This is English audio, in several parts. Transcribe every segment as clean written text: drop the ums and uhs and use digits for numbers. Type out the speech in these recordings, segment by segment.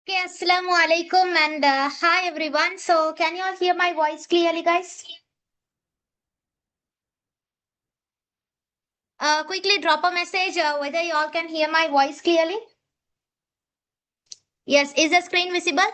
Okay, Assalamu alaikum and hi everyone. So, can you all hear my voice clearly, guys? Quickly drop a message whether you all can hear my voice clearly. Yes, is the screen visible?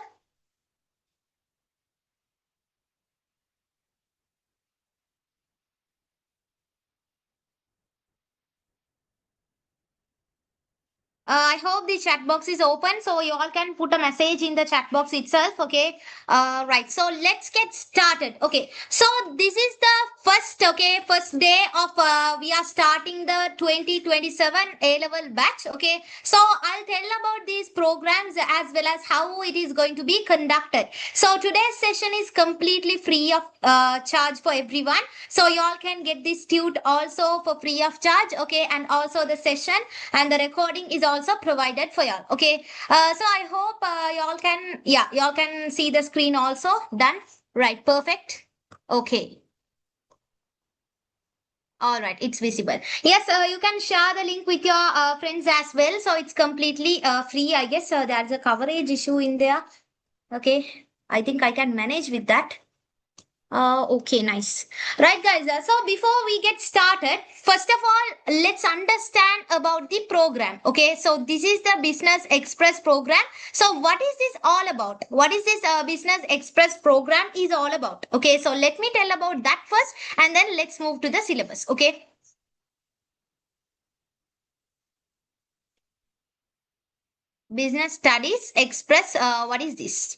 I hope the chat box is open so you all can put a message in the chat box itself. Okay. Right. So let's get started. Okay. So this is the first day of we are starting the 2027 A level batch. Okay. So I'll tell about these programs as well as how it is going to be conducted. So today's session is completely free of charge for everyone. So you all can get this tute also for free of charge. Okay. And also the session and the recording is also provided for y'all. Okay. So I hope y'all can see the screen also. Done. Right. Perfect. Okay. All right, it's visible. Yes, you can share the link with your friends as well. So it's completely free, I guess. There's a coverage issue in there. Okay, I think I can manage with that. Okay, nice. Right, guys. So before we get started, first of all, let's understand about the program. Okay, so this is the Business Express program. So what is this all about? What is this Business Express program is all about? Okay, so let me tell about that first, and then let's move to the syllabus. Okay. Business Studies Express. What is this?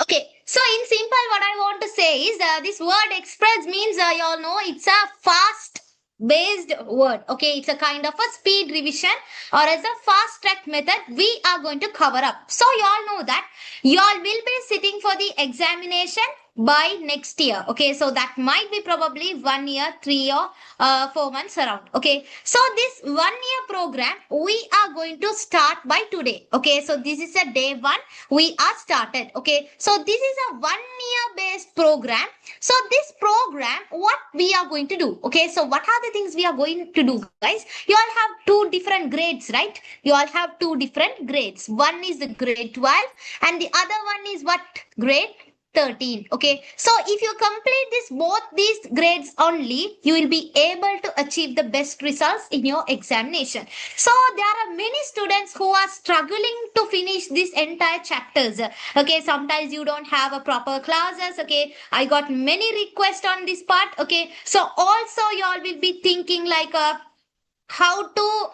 Okay, so in simple, what I want to say is this word express means you all know it's a fast based word. Okay, it's a kind of a speed revision or as a fast track method we are going to cover up. So you all know that you all will be sitting for the examination by next year. Okay, so that might be probably 1 year, 3 or 4 months around. Okay, so this 1 year program we are going to start by today. Okay, so this is a day one we are started. Okay, so this is a 1 year based program. So this program what we are going to do? Okay, so what are the things we are going to do, guys? You all have two different grades, right? You all have two different grades. One is the grade 12 and the other one is what? Grade 13. Okay, so if you complete this both these grades only, you will be able to achieve the best results in your examination. So there are many students who are struggling to finish these entire chapters. Okay, sometimes you don't have a proper classes. Okay, I got many requests on this part. Okay, so also you all will be thinking like how to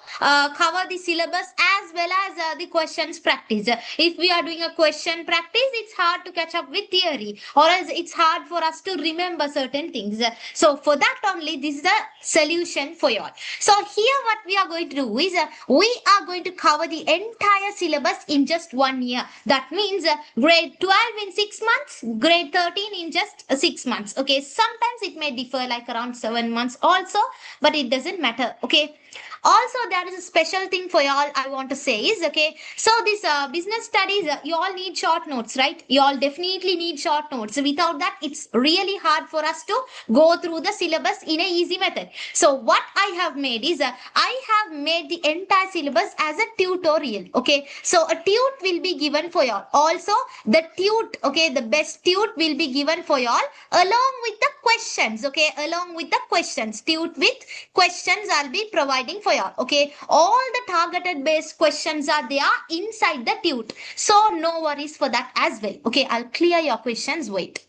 cover the syllabus as well as the questions practice. If we are doing a question practice, it's hard to catch up with theory, or else it's hard for us to remember certain things. So for that only, this is the solution for you all. So here, what we are going to do is we are going to cover the entire syllabus in just 1 year. That means grade 12 in 6 months, grade 13 in just 6 months. Okay, sometimes it may differ like around 7 months also, but it doesn't matter. Okay, also there is a special thing for y'all I want to say is, okay, so this business studies, you all need short notes, right? You all definitely need short notes. Without that, it's really hard for us to go through the syllabus in a easy method. So what I have made is I have made the entire syllabus as a tutorial. Okay, so a tute will be given for y'all. Also the tute, okay, the best tute will be given for y'all along with the questions. Okay, along with the questions, tute with questions I'll be providing for you. Okay, all the targeted based questions are there inside the tute, so no worries for that as well. Okay, I'll clear your questions. Wait.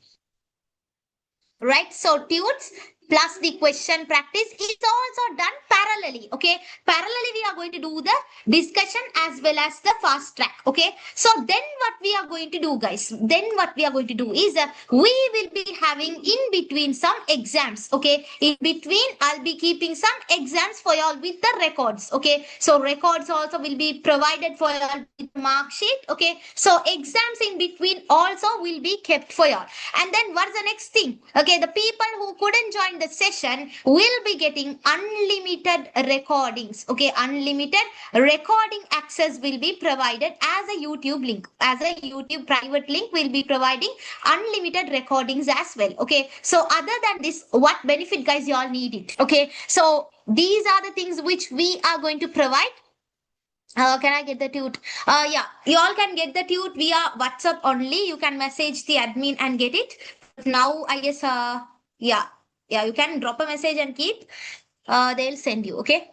Right, so tutes plus the question practice is also done parallelly. Okay, parallelly we are going to do the discussion as well as the fast track. Okay, so then what we are going to do, guys, then what we are going to do is we will be having in between some exams. Okay, in between I'll be keeping some exams for y'all with the records. Okay, so records also will be provided for y'all with mark sheet. Okay, so exams in between also will be kept for y'all. And then what's the next thing? Okay, the people who couldn't join the session will be getting unlimited recordings. Okay, unlimited recording access will be provided as a YouTube link. As a YouTube private link will be providing unlimited recordings as well. Okay, so other than this, what benefit, guys, you all need it? Okay, so these are the things which we are going to provide. Can I get the tute? Yeah, you all can get the tute via WhatsApp only. You can message the admin and get it. But now, I guess, yeah, yeah, you can drop a message and keep. They'll send you. Okay.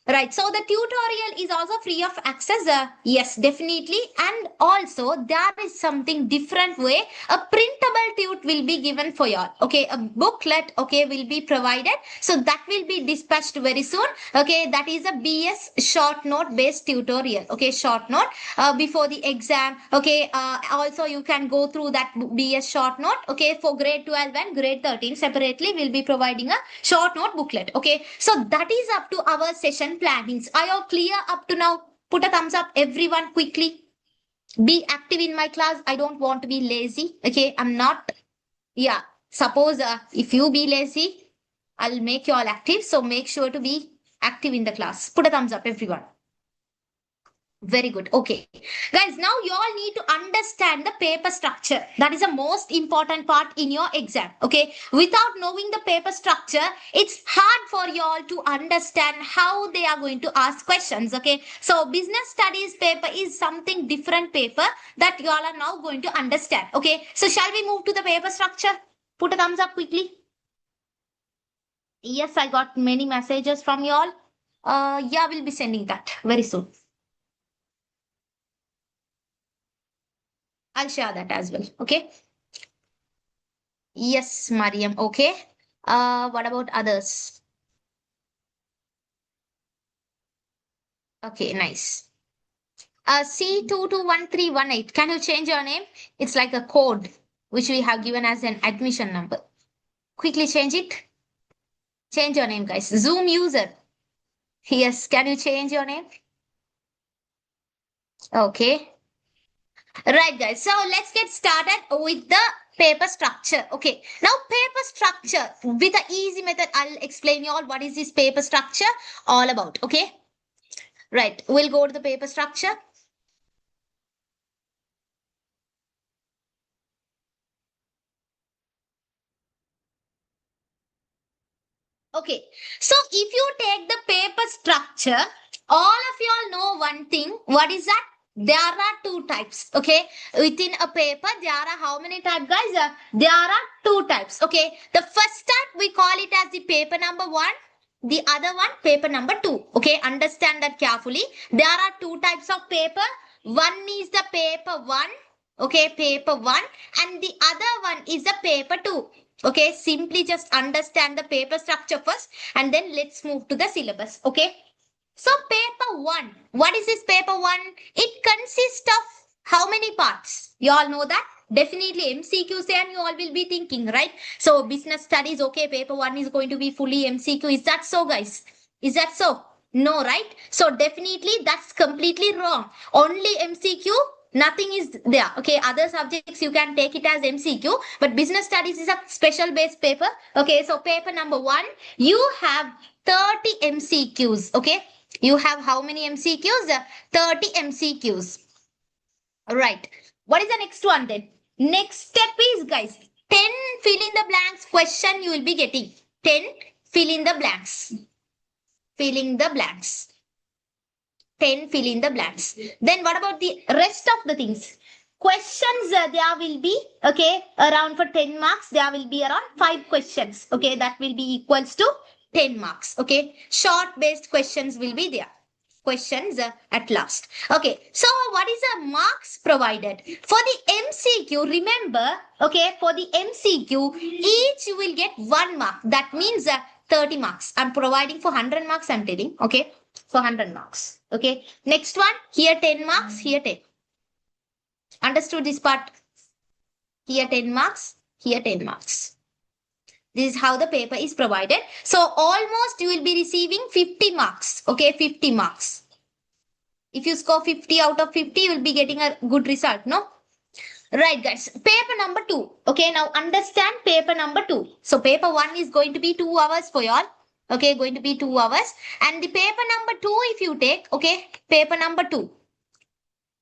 Right. So the tutorial is also free of access. Yes, definitely. And also there is something different way. A printable tute will be given for y'all. Okay. A booklet. Okay, will be provided. So that will be dispatched very soon. Okay. That is a BS short note based tutorial. Okay. Short note before the exam. Okay. Also you can go through that BS short note. Okay. For grade 12 and grade 13 separately, we'll be providing a short note booklet. Okay. So that is up to our session plannings. Are you clear up to now? Put a thumbs up, everyone, quickly. Be active in my class. I don't want to be lazy. Okay. I'm not. Yeah. Suppose if you be lazy, I'll make you all active. So make sure to be active in the class. Put a thumbs up, everyone. Very good. Okay. Guys, now you all need to understand the paper structure. That is the most important part in your exam. Okay. Without knowing the paper structure, it's hard for you all to understand how they are going to ask questions. Okay. So business studies paper is something different paper that you all are now going to understand. Okay. So shall we move to the paper structure? Put a thumbs up quickly. Yes, I got many messages from you all. Yeah, we'll be sending that very soon. I'll share that as well. Okay. Yes, Mariam. Okay. What about others? Okay, nice. C221318. Can you change your name? It's like a code which we have given as an admission number. Quickly change it. Change your name, guys. Zoom user. Yes, can you change your name? Okay. Right, guys. So let's get started with the paper structure. Okay. Now, paper structure with an easy method. I'll explain you all what is this paper structure all about. Okay. Right. We'll go to the paper structure. Okay. So if you take the paper structure, all of you all know one thing. What is that? There are two types. Okay. Within a paper, there are how many types, guys? There are two types. Okay. The first type, we call it as the paper number one. The other one, paper number two. Okay. Understand that carefully. There are two types of paper. One is the paper one. Okay. Paper one. And the other one is the paper two. Okay, simply just understand the paper structure first and then let's move to the syllabus. Okay, so paper one. What is this paper one? It consists of how many parts? You all know that? Definitely MCQs and you all will be thinking, right? So business studies, okay, paper one is going to be fully MCQ. Is that so, guys? Is that so? No, right? So definitely that's completely wrong. Only MCQ, nothing is there. Okay, other subjects you can take it as MCQ, but business studies is a special based paper. Okay, so paper number one, you have 30 MCQs. Okay, you have how many MCQs? 30 MCQs. Right. What is the next one then? Next step is, guys, 10 fill in the blanks question you will be getting. 10 fill in the blanks. Filling the blanks. 10 fill in the blanks. Then what about the rest of the things? Questions, there will be, okay, around for 10 marks, there will be around 5 questions. Okay, that will be equals to 10 marks. Okay, short based questions will be there. Questions at last. Okay, so what is the marks provided? For the MCQ, remember, okay, for the MCQ, each you will get 1 mark. That means 30 marks. I'm providing for 100 marks, I'm telling. Okay, for 100 marks. Okay, next one, here 10 marks, here 10. Understood this part? Here 10 marks, here 10 marks. This is how the paper is provided. So almost you will be receiving 50 marks. Okay, 50 marks. If you score 50 out of 50, you will be getting a good result, no? Right, guys. Paper number 2. Okay, now understand paper number 2. So paper 1 is going to be 2 hours for y'all. Okay, going to be 2 hours. And the paper number 2, if you take, okay, paper number 2.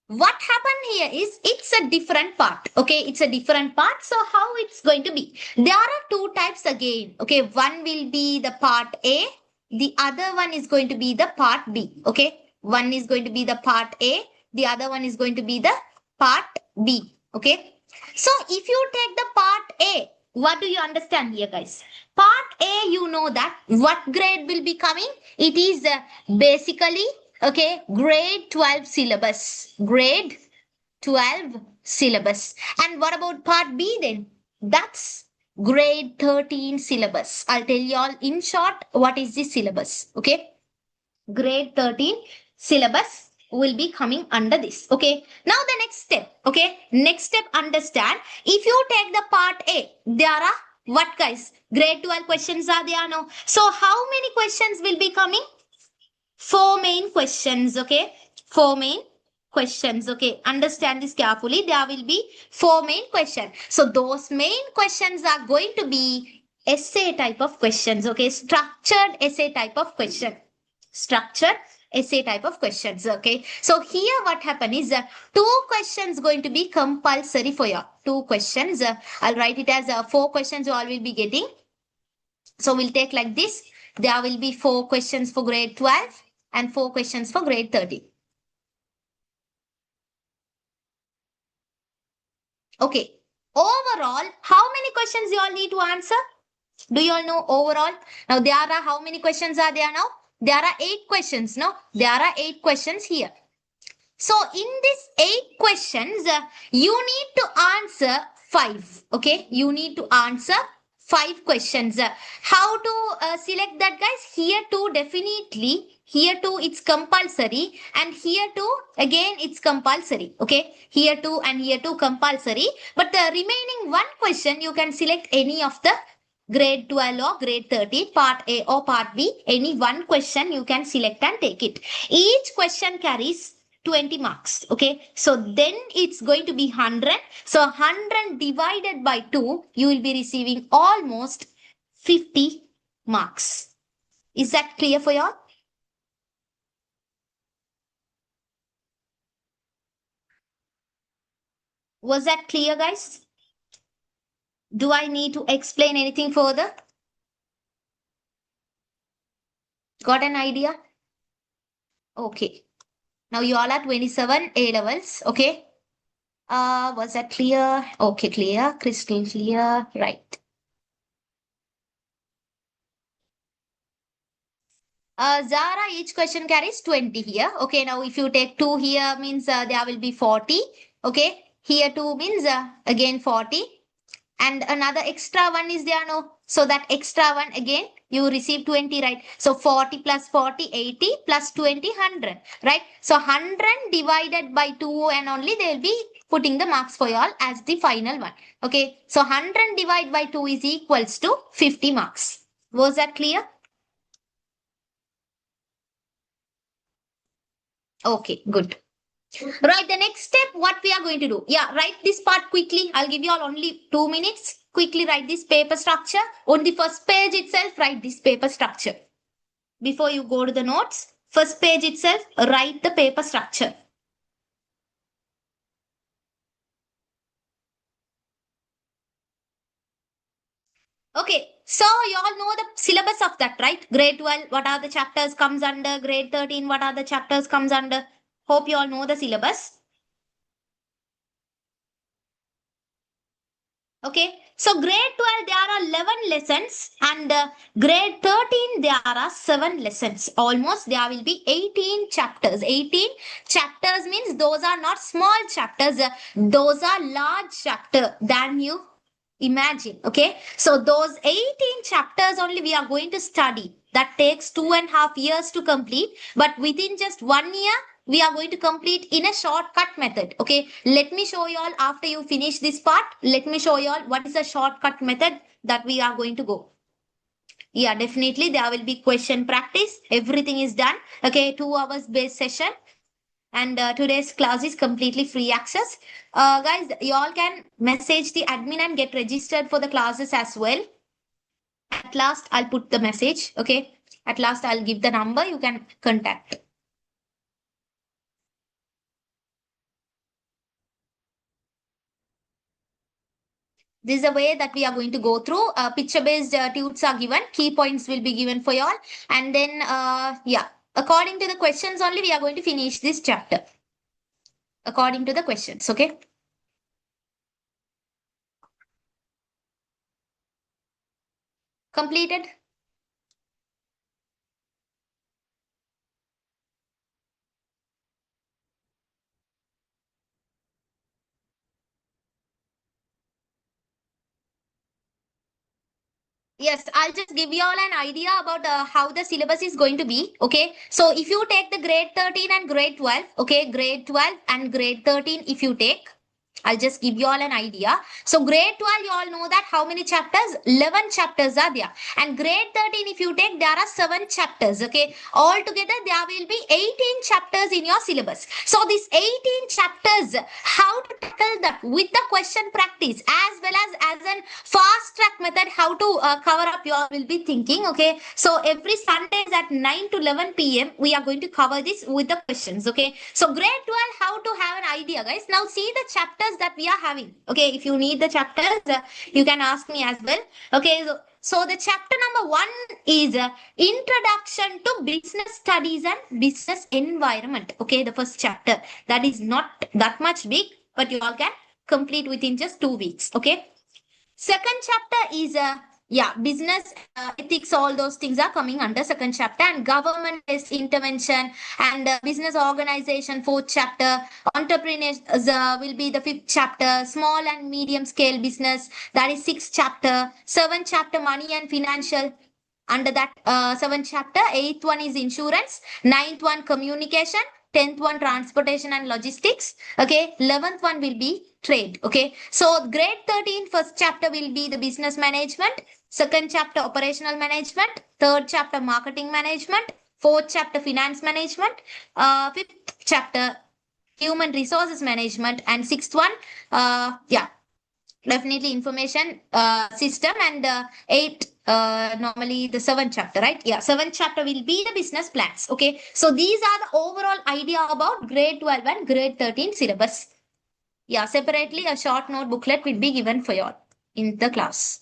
What happened here is it's a different part. Okay, it's a different part. So how it's going to be? There are two types again. Okay, one will be the part A. The other one is going to be the part B. Okay, One is going to be the part A, the other one is going to be the part B. Okay. So if you take the part A, what do you understand here, guys? Part A, you know that what grade will be coming? It is basically, okay, grade 12 syllabus. Grade 12 syllabus. And what about part B then? That's grade 13 syllabus. I'll tell you all in short what is the syllabus. Okay. Grade 13 syllabus will be coming under this. Okay. Now the next step. Okay. Next step, understand. If you take the part A, there are what, guys? Grade 12 questions are there now. So how many questions will be coming? Four main questions. Okay. Four main questions. Okay. Understand this carefully. There will be four main questions. So those main questions are going to be essay type of questions. Okay. Structured essay type of question. Structured essay type of questions. Okay. So here what happened is two questions going to be compulsory for you. Two questions. I'll write it as four questions you all will be getting. So we'll take like this. There will be four questions for grade 12 and four questions for grade 13. Okay. Overall, how many questions you all need to answer? Do you all know overall? Now there are how many questions are there now? There are 8 questions. No, there are 8 questions here. So in these 8 questions, you need to answer 5. Okay, you need to answer 5 questions. How to select that, guys? Here too, definitely. Here too, it's compulsory, and here too, again, it's compulsory. Okay, here too and here too, compulsory. But the remaining one question, you can select any of the grade 12 or grade 13, part A or part B. Any one question you can select and take it. Each question carries 20 marks. Okay. So then it's going to be 100. So 100 divided by 2, you will be receiving almost 50 marks. Is that clear for you all? Was that clear, guys? Do I need to explain anything further? Got an idea? Okay. Now you all are 27 A levels. Okay. Was that clear? Okay, clear, crystal clear, right. Zara, each question carries 20 here. Okay, now if you take 2 here means there will be 40. Okay, here 2 means again 40. And another extra one is there no. So that extra one again you receive 20, right? So 40 plus 40, 80 plus 20, 100, right? So 100 divided by 2 and only they will be putting the marks for you all as the final one. Okay, so 100 divided by 2 is equals to 50 marks. Was that clear? Okay, good. Right, the next step, what we are going to do? Yeah, write this part quickly. I'll give you all only 2 minutes. Quickly write this paper structure. On the first page itself, write this paper structure. Before you go to the notes, first page itself, write the paper structure. Okay, so you all know the syllabus of that, right? Grade 12, what are the chapters comes under? Grade 13, what are the chapters comes under? Hope you all know the syllabus. Okay, so grade 12 there are 11 lessons and grade 13 there are 7 lessons. Almost there will be 18 chapters. 18 chapters means those are not small chapters. Those are large chapter than you imagine. Okay, so those 18 chapters only we are going to study. That takes 2.5 years to complete. But within just 1 year, we are going to complete in a shortcut method. Okay, let me show you all after you finish this part. Let me show you all what is the shortcut method that we are going to go. Yeah, definitely there will be question practice. Everything is done. Okay, 2 hours based session. And today's class is completely free access. Guys, you all can message the admin and get registered for the classes as well. At last, I'll put the message. Okay, at last, I'll give the number. You can contact. This is the way that we are going to go through. Picture-based tudes are given. Key points will be given for you all. And then, yeah. According to the questions only, we are going to finish this chapter. According to the questions, okay? Completed? Yes, I'll just give you all an idea about how the syllabus is going to be. Okay, so if you take the grade 13 and grade 12, okay, grade 12 and grade 13, if you take, I'll just give you all an idea. So grade 12, you all know that how many chapters? 11 chapters are there. And grade 13, if you take, there are 7 chapters. Okay. Altogether, there will be 18 chapters in your syllabus. So these 18 chapters, how to tackle that with the question practice as well as an fast track method, how to cover up, you all will be thinking. Okay. So every Sundays at 9 to 11 p.m., we are going to cover this with the questions. Okay. So grade 12, how to have an idea, guys. Now see the chapters that we are having. Okay, if you need the chapters, you can ask me as well. Okay, so the chapter number 1 is Introduction to Business Studies and Business Environment. Okay, the first chapter. That is not that much big, but you all can complete within just 2 weeks. Okay. Second chapter is business ethics. All those things are coming under second chapter, and government based intervention and business organization. Fourth chapter, entrepreneurs will be the fifth chapter. Small and medium scale business, that is sixth chapter. Seventh chapter, money and financial. Under that seventh chapter, eighth one is insurance. Ninth one, communication. 10th one, transportation and logistics. Okay, 11th one will be trade. Okay, so grade 13 first chapter will be the business management. Second chapter, operational management. Third chapter, marketing management. Fourth chapter, finance management. Fifth chapter, human resources management. And sixth one, definitely information system. And eight, normally the seventh chapter, right? Yeah, seventh chapter will be the business plans. Okay, so these are the overall idea about grade 12 and grade 13 syllabus. Yeah, separately a short note booklet will be given for you all in the class.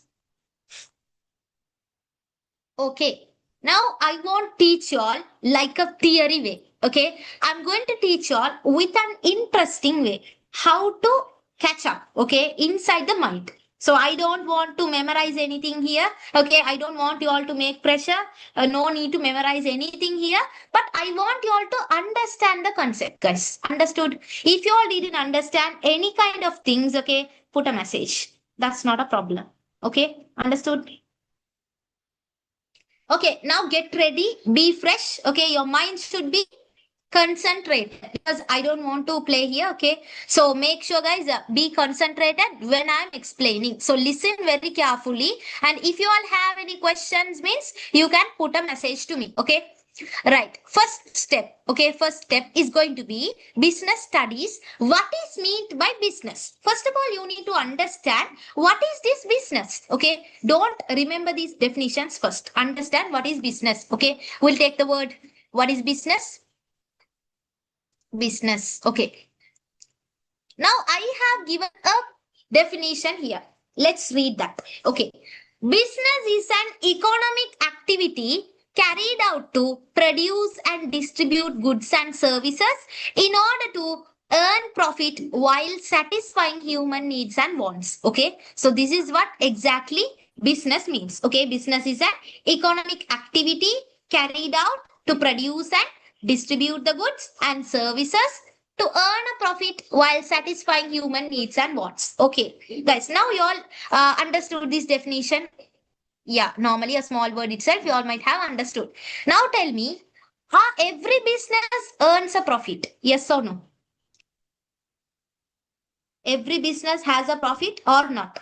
Okay, now I won't teach you all like a theory way. Okay, I'm going to teach you all with an interesting way how to catch up. Okay, inside the mind. So I don't want to memorize anything here. Okay, I don't want you all to make pressure. No need to memorize anything here. But I want you all to understand the concept, guys. Understood? If you all didn't understand any kind of things, okay, put a message. That's not a problem. Okay, understood? Okay, now get ready, be fresh. Okay, your mind should be concentrated because I don't want to play here. Okay, so make sure, guys, be concentrated when I'm explaining. So listen very carefully, and if you all have any questions, means you can put a message to me. Okay. Right. First step. Okay. First step is going to be business studies. What is meant by business? First of all, you need to understand what is this business. Okay. Don't remember these definitions first. Understand what is business. Okay. We'll take the word. What is business? Business. Okay. Now I have given a definition here. Let's read that. Okay. Business is an economic activity carried out to produce and distribute goods and services in order to earn profit while satisfying human needs and wants. Okay. So this is what exactly business means. Okay. Business is an economic activity carried out to produce and distribute the goods and services to earn a profit while satisfying human needs and wants. Okay, guys, now you all understood this definition. Yeah, normally a small word itself, you all might have understood. Now tell me, every business earns a profit? Yes or no? Every business has a profit or not?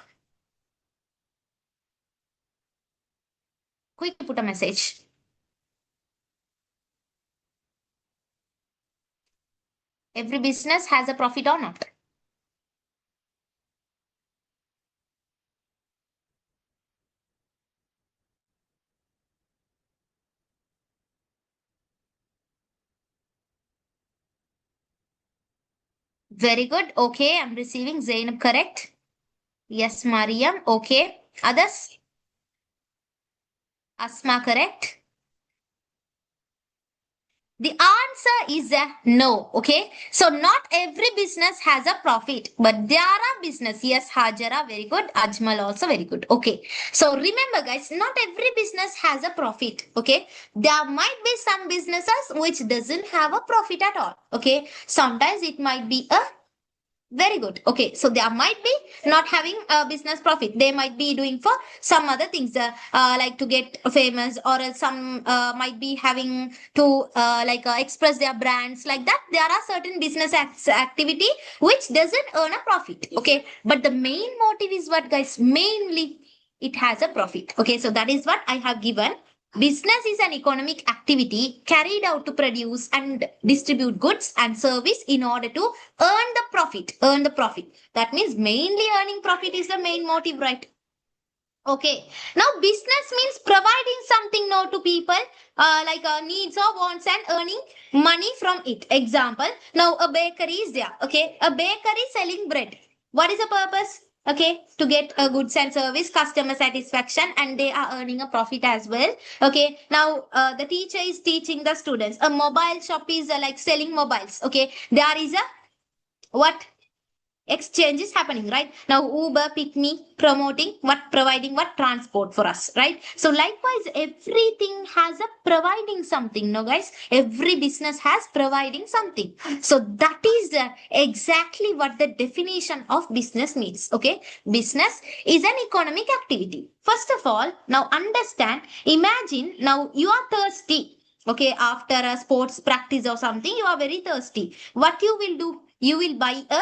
Quickly put a message. Every business has a profit or not? Very good. Okay, I'm receiving Zainab, correct? Yes, Mariam. Okay. Others? Asma, correct? The answer is a no. Okay. So not every business has a profit, but there are business. Yes, Hajara, very good. Ajmal also very good. Okay. So remember, guys, not every business has a profit. Okay. There might be some businesses which doesn't have a profit at all. Okay. Sometimes it might be a very good. Okay, so they might be not having a business profit. They might be doing for some other things, like to get famous, or some might be having to express their brands like that. There are certain business activity which doesn't earn a profit. Okay, but the main motive is what, guys? Mainly, it has a profit. Okay, so that is what I have given. Business is an economic activity carried out to produce and distribute goods and service in order to earn the profit. Earn the profit. That means mainly earning profit is the main motive, right? Okay. Now business means providing something now to people, needs or wants, and earning money from it. Example. Now a bakery is there. Okay. A bakery selling bread. What is the purpose? Okay, to get a goods and service, customer satisfaction, and they are earning a profit as well. Okay, now the teacher is teaching the students. A mobile shop is like selling mobiles. Okay, there is a what exchange is happening, right? Now Uber, pick me, promoting what, providing what, transport for us, right? So likewise, everything has a providing something. No, guys, every business has providing something. So that is exactly what the definition of business means. Okay, business is an economic activity. First of all, now understand, imagine now you are thirsty. Okay, after a sports practice or something, you are very thirsty. What you will do? You will buy a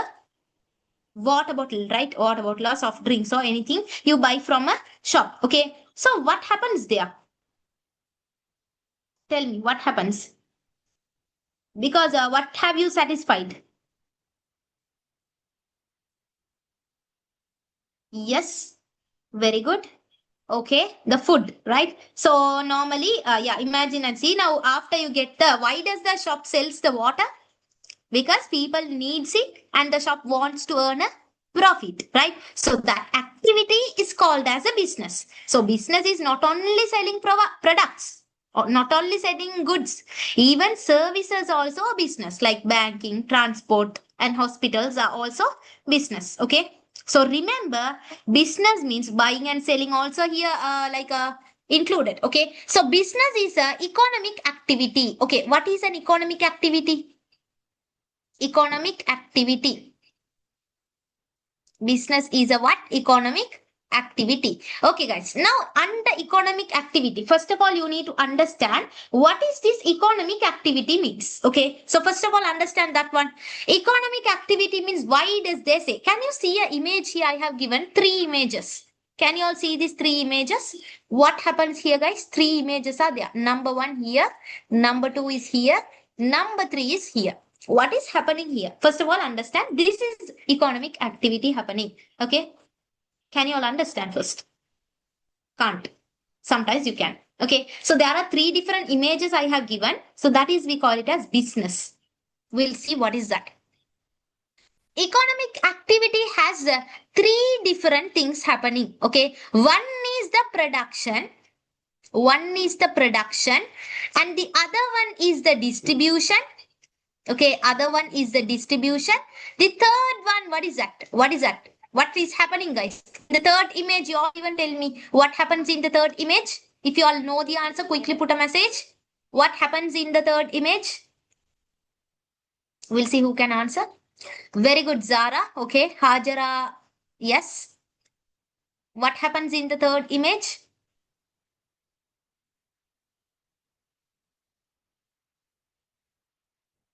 water bottle, right? Water bottle or soft drinks or anything you buy from a shop. Okay. So what happens there? Tell me what happens. Because what have you satisfied? Yes. Very good. Okay. The food, right? So normally, yeah, imagine and see now after you get the, why does the shop sells the water? Because people needs it and the shop wants to earn a profit, right? So that activity is called as a business. So business is not only selling products or not only selling goods, even services also a business, like banking, transport, and hospitals are also business. Okay, so remember, business means buying and selling also here included. Okay, so business is a economic activity. Okay, what is an economic activity? Economic activity. Business is a what? Economic activity. Okay, guys. Now, under economic activity, first of all, you need to understand what is this economic activity means. Okay. So, first of all, understand that one. Economic activity means, why does they say? Can you see an image here? I have given three images. Can you all see these three images? What happens here, guys? Three images are there. Number one here. Number two is here. Number three is here. What is happening here? First of all, understand this is economic activity happening. Okay. Can you all understand first? Can't. Sometimes you can. Okay. So there are three different images I have given. So that is, we call it as business. We'll see what is that. Economic activity has three different things happening. Okay. One is the production. One is the production. And the other one is the distribution. Okay, other one is the distribution. The third one, what is that? What is that? What is happening, guys? The third image, you all even tell me what happens in the third image. If you all know the answer, quickly put a message. What happens in the third image? We'll see who can answer. Very good, Zara. Okay, Hajara, yes. What happens in the third image?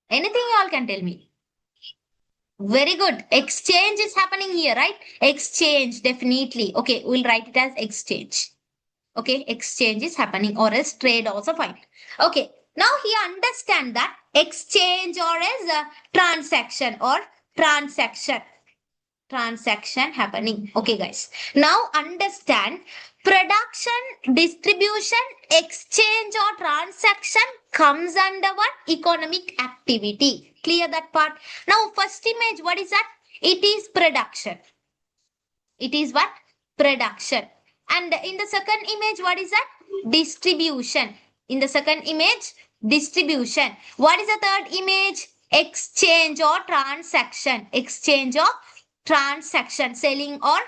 Anything you all can tell me. Very good. Exchange is happening here, right? Exchange, definitely. Okay, we'll write it as exchange. Okay, exchange is happening, or else trade also fine. Okay, now here understand that exchange or as a transaction or transaction. Transaction happening. Okay, guys. Now understand production, distribution, exchange or transaction comes under what? Economic activity. Clear that part? Now, first image, what is that? It is production. It is what? Production. And in the second image, what is that? Distribution. In the second image, Distribution. What is the third image? Exchange or transaction. Exchange or transaction. Selling or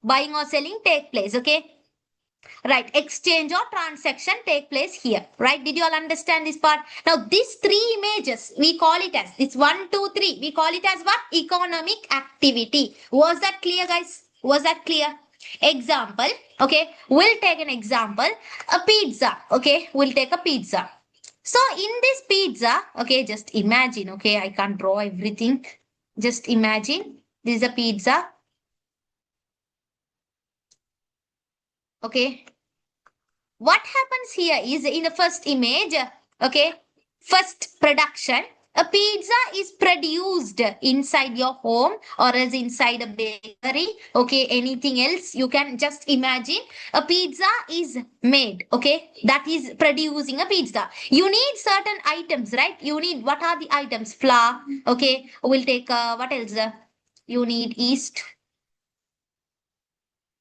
buying or selling take place. Okay. Right, exchange or transaction take place here. Right, did you all understand this part? Now, these three images, we call it as, it's one, two, three. We call it as what? Economic activity. Was that clear, guys? Was that clear? Example, okay, we'll take an example. A pizza, okay, we'll take a pizza. So, in this pizza, okay, just imagine, okay, I can't draw everything. Just imagine, this is a pizza, okay. What happens here is in the first image, okay, first production, a pizza is produced inside your home or as inside a bakery, okay, anything else you can just imagine. A pizza is made, okay, that is producing a pizza. You need certain items, right? You need, what are the items? Flour, okay, we'll take what else? You need yeast,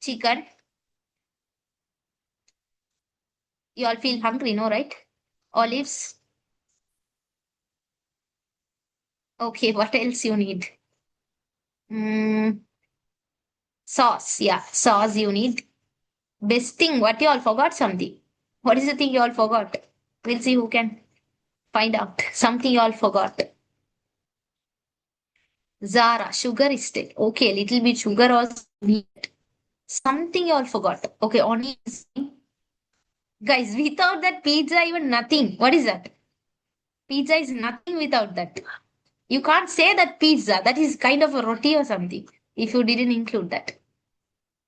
chicken. You all feel hungry, no, right? Olives. Okay, what else you need? Mm, sauce. Yeah, sauce you need. Best thing, what you all forgot something. What is the thing you all forgot? We'll see who can find out. Something you all forgot. Zara, sugar is still. Okay, little bit sugar also need. Something you all forgot. Okay, onions. Guys, without that pizza, even nothing. What is that? Pizza is nothing without that. You can't say that pizza. That is kind of a roti or something. If you didn't include that.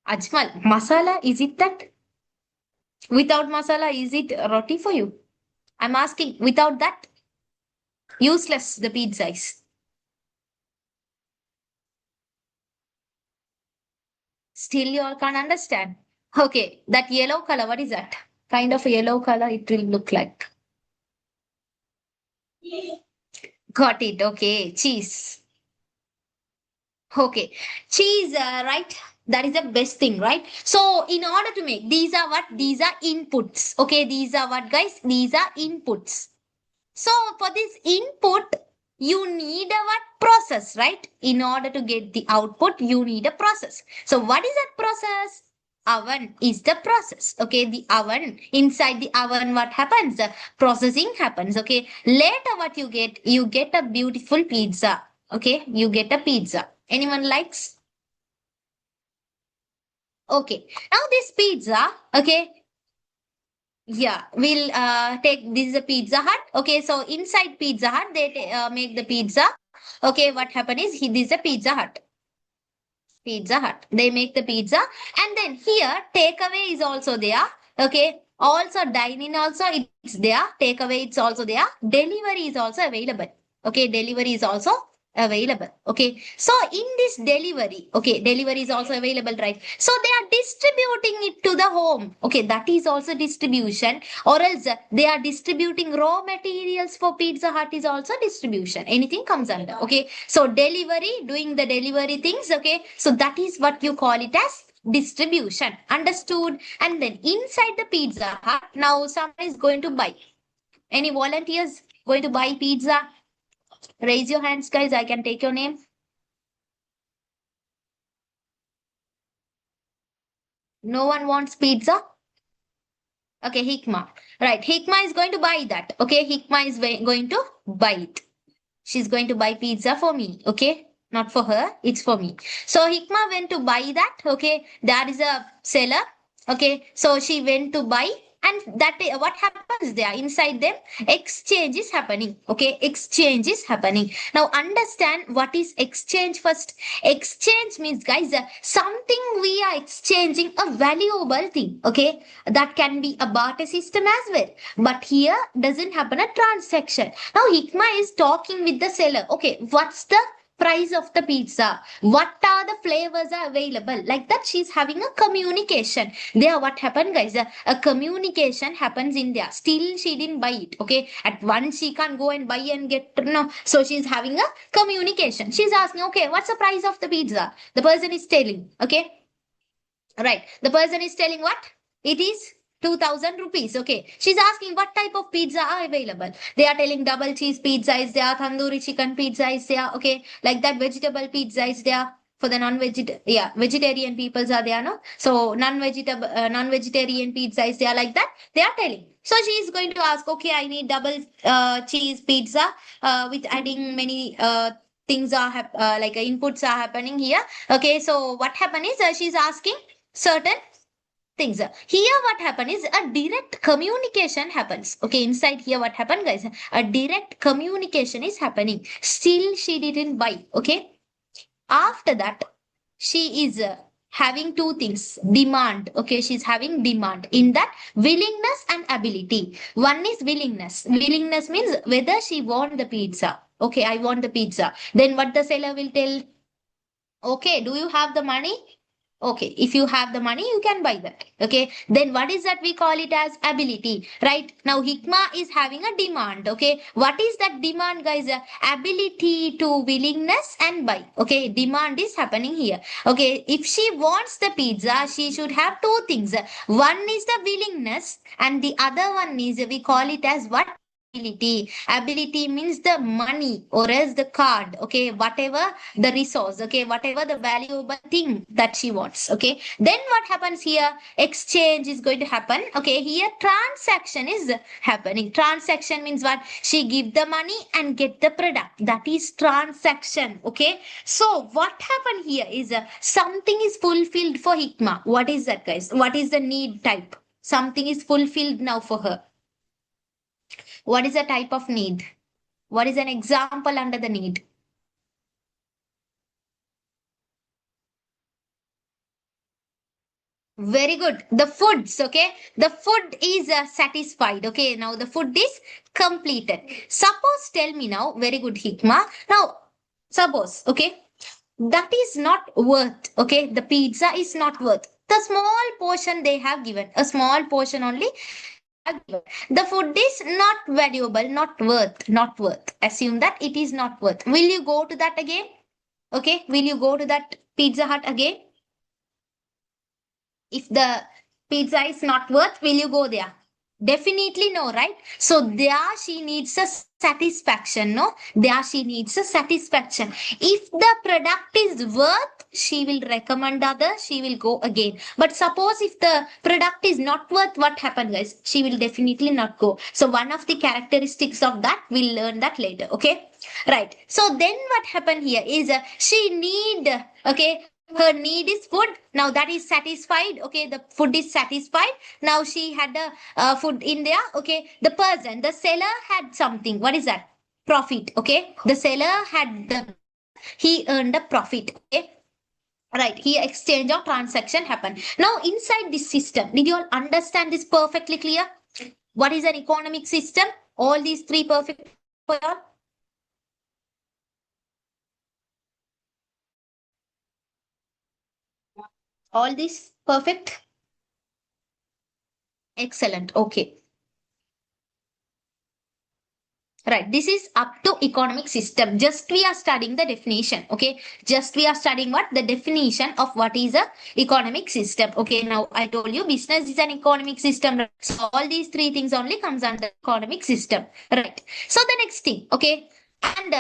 Ajmal, masala, is it that? Without masala, is it roti for you? I'm asking, without that, useless the pizza is. Still, you all can't understand. Okay, that yellow color, what is that? Kind of a yellow color it will look like. Got it. Okay, cheese. Okay, cheese, right? That is the best thing, right? So, in order to make, these are what? These are inputs. Okay, these are what, guys? These are inputs. So for this input, you need a what process, right? In order to get the output, you need a process. So what is that process? Oven is the process. Okay, the oven. Inside the oven, what happens? The processing happens. Okay. Later, what you get? You get a beautiful pizza. Okay, you get a pizza. Anyone likes? Okay. Now this pizza, okay, yeah, we'll take this is a Pizza Hut. Okay, so inside Pizza Hut, they make the pizza. Okay, what happened is this is a Pizza Hut. Pizza Hut. They make the pizza, and then here takeaway is also there. Okay, also dine-in also it's there. Takeaway it's also there. Delivery is also available. Okay, delivery is also available. Okay, so in this delivery, okay, delivery is also available, right? So they are distributing it to the home. Okay, that is also distribution, or else they are distributing raw materials for Pizza Hut is also distribution. Anything comes under. Okay, so delivery, doing the delivery things. Okay, so that is what you call it as distribution. Understood? And then inside the Pizza Hut, now someone is going to buy. Any volunteers going to buy pizza? Raise your hands, guys. I can take your name. No one wants pizza? Okay, Hikma. Right, Hikma is going to buy that. Okay, Hikma is going to buy it. She's going to buy pizza for me. Okay, not for her, it's for me. So Hikma went to buy that. Okay, there is a seller. Okay, so she went to buy, and that what happens there inside them? Exchange is happening. Okay, exchange is happening. Now understand what is exchange first. Exchange means, guys, something we are exchanging, a valuable thing. Okay, that can be a barter system as well. But here doesn't happen a transaction. Now Hikma is talking with the seller. Okay, what's the price of the pizza? What are the flavors are available? Like that, she's having a communication. There, what happened, guys? A communication happens in there. Still, she didn't buy it. Okay, at once she can't go and buy and get no. So she's having a communication. She's asking, okay, what's the price of the pizza? The person is telling. Okay, right. The person is telling what? It is 2,000 rupees. Okay. She's asking what type of pizza are available. They are telling double cheese pizza is there, tandoori chicken pizza is there. Okay. Like that vegetable pizza is there. For the vegetarian peoples are there, no? So non-vegetarian pizza is there, like that. They are telling. So she is going to ask, okay, I need double cheese pizza with adding many things are like inputs are happening here. Okay, so what happened is she's asking certain things. Here what happened is a direct communication happens. Okay, inside here what happened, guys? A direct communication is happening. Still she didn't buy. Okay, after that she is having two things, demand. Okay, she's having demand in that willingness and ability. One is willingness means whether she want the pizza. Okay, I want the pizza. Then what the seller will tell, okay, do you have the money? Okay, if you have the money, you can buy that. Okay, then what is that? We call it as ability, right? Now, Hikma is having a demand. Okay, what is that demand, guys? Ability to willingness and buy. Okay, demand is happening here. Okay, if she wants the pizza, she should have two things. One is the willingness, and the other one is we call it as what? Ability means the money or else the card. Okay, whatever the resource. Okay, whatever the valuable thing that she wants. Okay, then what happens here? Exchange is going to happen. Okay, here transaction is happening. Transaction means what? She give the money and get the product. That is transaction. Okay, so what happened here is something is fulfilled for Hikma. What is that, guys? What is the need type? Something is fulfilled now for her. What is the type of need? What is an example under the need? Very good. The foods, okay? The food is satisfied, okay? Now the food is completed. Suppose, tell me now, very good, Hikma. Now, suppose, okay, that is not worth, okay? The pizza is not worth. The small portion they have given, a small portion only have given. The food is not valuable, not worth, not worth. Assume that it is not worth. Will you go to that again? Okay, will you go to that Pizza Hut again? If the pizza is not worth, will you go there? Definitely no, right? So there she needs a satisfaction, no? There she needs a satisfaction. If the product is worth, she will recommend others, she will go again. But suppose if the product is not worth, what happened, guys? She will definitely not go. So one of the characteristics of that, we'll learn that later, okay? Right. So then what happened here is she need, okay, her need is food. Now that is satisfied. Okay, the food is satisfied. Now she had the food in there. Okay, the person, the seller had something. What is that? Profit. Okay, the seller had the, he earned a profit. Okay, right. Here exchange or transaction happened. Now inside this system, did you all understand this perfectly clear? What is an economic system? All these three perfect for you all? All this perfect? Excellent. Okay. Right, this is up to economic system. Just we are studying the definition. Okay, just we are studying what? The definition of what is a economic system. Okay, now I told you business is an economic system. So all these three things only comes under economic system. Right. So the next thing, okay, and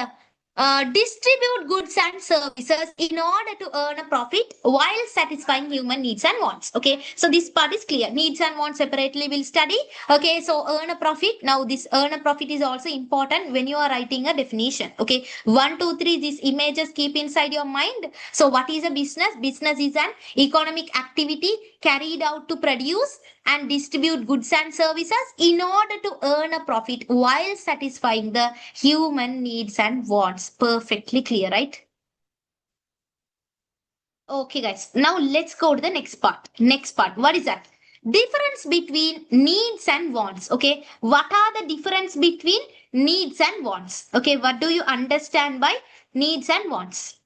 distribute goods and services in order to earn a profit while satisfying human needs and wants. Okay, so this part is clear. Needs and wants separately we'll study. Okay, so earn a profit. Now this earn a profit is also important when you are writing a definition. Okay, one, two, three, these images keep inside your mind. So what is a business? Business is an economic activity carried out to produce and distribute goods and services in order to earn a profit while satisfying the human needs and wants. Perfectly clear, right? Okay, guys. Now let's go to the next part. Next part. What is that? Difference between needs and wants. Okay. What are the difference between needs and wants? Okay. What do you understand by needs and wants?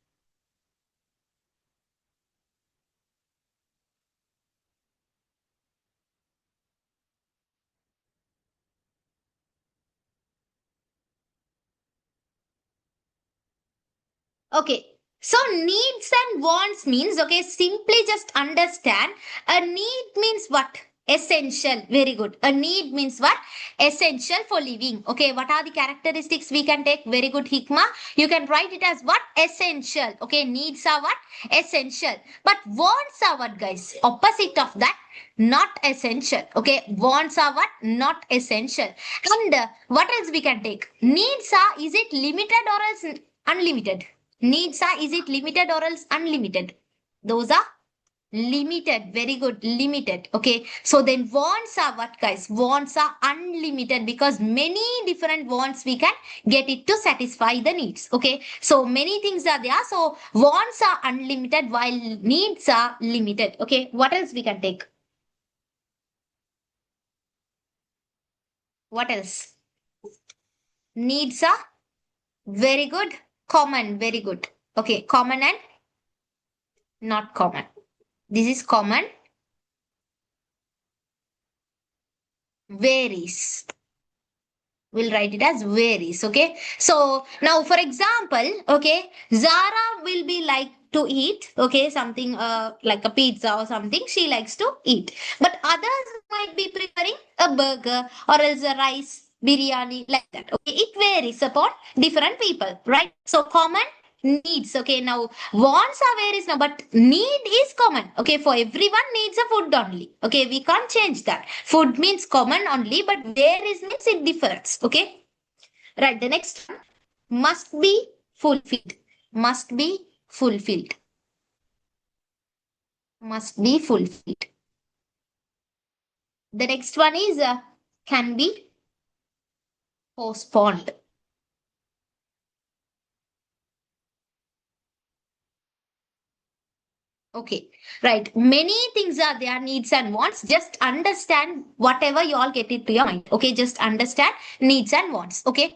Okay. So needs and wants means, okay, simply just understand a need means what? Essential. Very good. A need means what? Essential for living. Okay. What are the characteristics we can take? Very good, Hikma. You can write it as what? Essential. Okay. Needs are what? Essential. But wants are what, guys? Opposite of that. Not essential. Okay. Wants are what? Not essential. And what else we can take? Needs are, is it limited or else unlimited? Needs are, is it limited or else unlimited? Those are limited. Very good. Limited. Okay. So then wants are what, guys? Wants are unlimited because many different wants we can get it to satisfy the needs. Okay. So many things are there. So wants are unlimited while needs are limited. Okay. What else we can take? What else? Needs are very good. Common. Very good. Okay. Common and not common. This is common. Varies. We'll write it as varies. Okay. So now, for example, okay, Zara will be like to eat, okay, something like a pizza or something she likes to eat. But others might be preferring a burger or else a rice, biryani, like that. Okay. It varies upon different people, right? So common needs. Okay. Now wants are varies now, but need is common. Okay. For everyone needs a food only. Okay. We can't change that. Food means common only, but varies means it differs. Okay. Right. The next one must be fulfilled. Must be fulfilled. Must be fulfilled. The next one is can be postponed. Okay, right. Many things are there, needs and wants. Just understand whatever you all get it to your mind. Okay, just understand needs and wants. Okay.